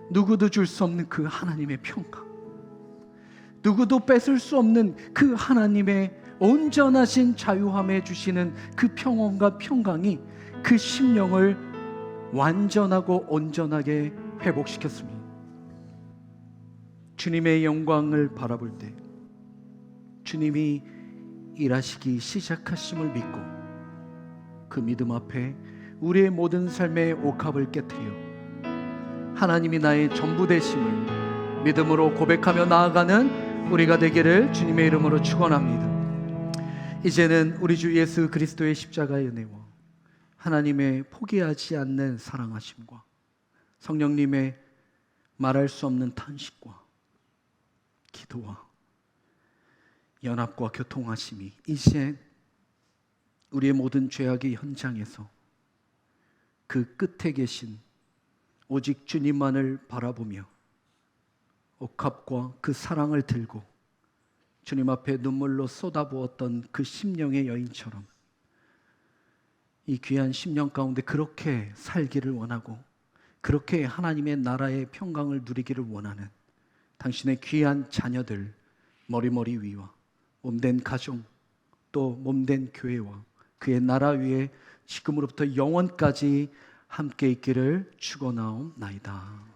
누구도 줄 수 없는 그 하나님의 평강, 누구도 뺏을 수 없는 그 하나님의 온전하신 자유함에 주시는 그 평온과 평강이 그 심령을 완전하고 온전하게 회복시켰습니다. 주님의 영광을 바라볼 때 주님이 일하시기 시작하심을 믿고 그 믿음 앞에 우리의 모든 삶의 옥합을 깨트려 하나님이 나의 전부 되심을 믿음으로 고백하며 나아가는 우리가 되기를 주님의 이름으로 축원합니다. 이제는 우리 주 예수 그리스도의 십자가의 은혜와 하나님의 포기하지 않는 사랑하심과 성령님의 말할 수 없는 탄식과 기도와 연합과 교통하심이 이제 우리의 모든 죄악의 현장에서 그 끝에 계신 오직 주님만을 바라보며 옥합과 그 사랑을 들고 주님 앞에 눈물로 쏟아부었던 그 심령의 여인처럼 이 귀한 심령 가운데 그렇게 살기를 원하고 그렇게 하나님의 나라의 평강을 누리기를 원하는 당신의 귀한 자녀들 머리머리 위와 몸된 가정 또 몸된 교회와 그의 나라 위에 지금으로부터 영원까지 함께 있기를 축원하옵나이다.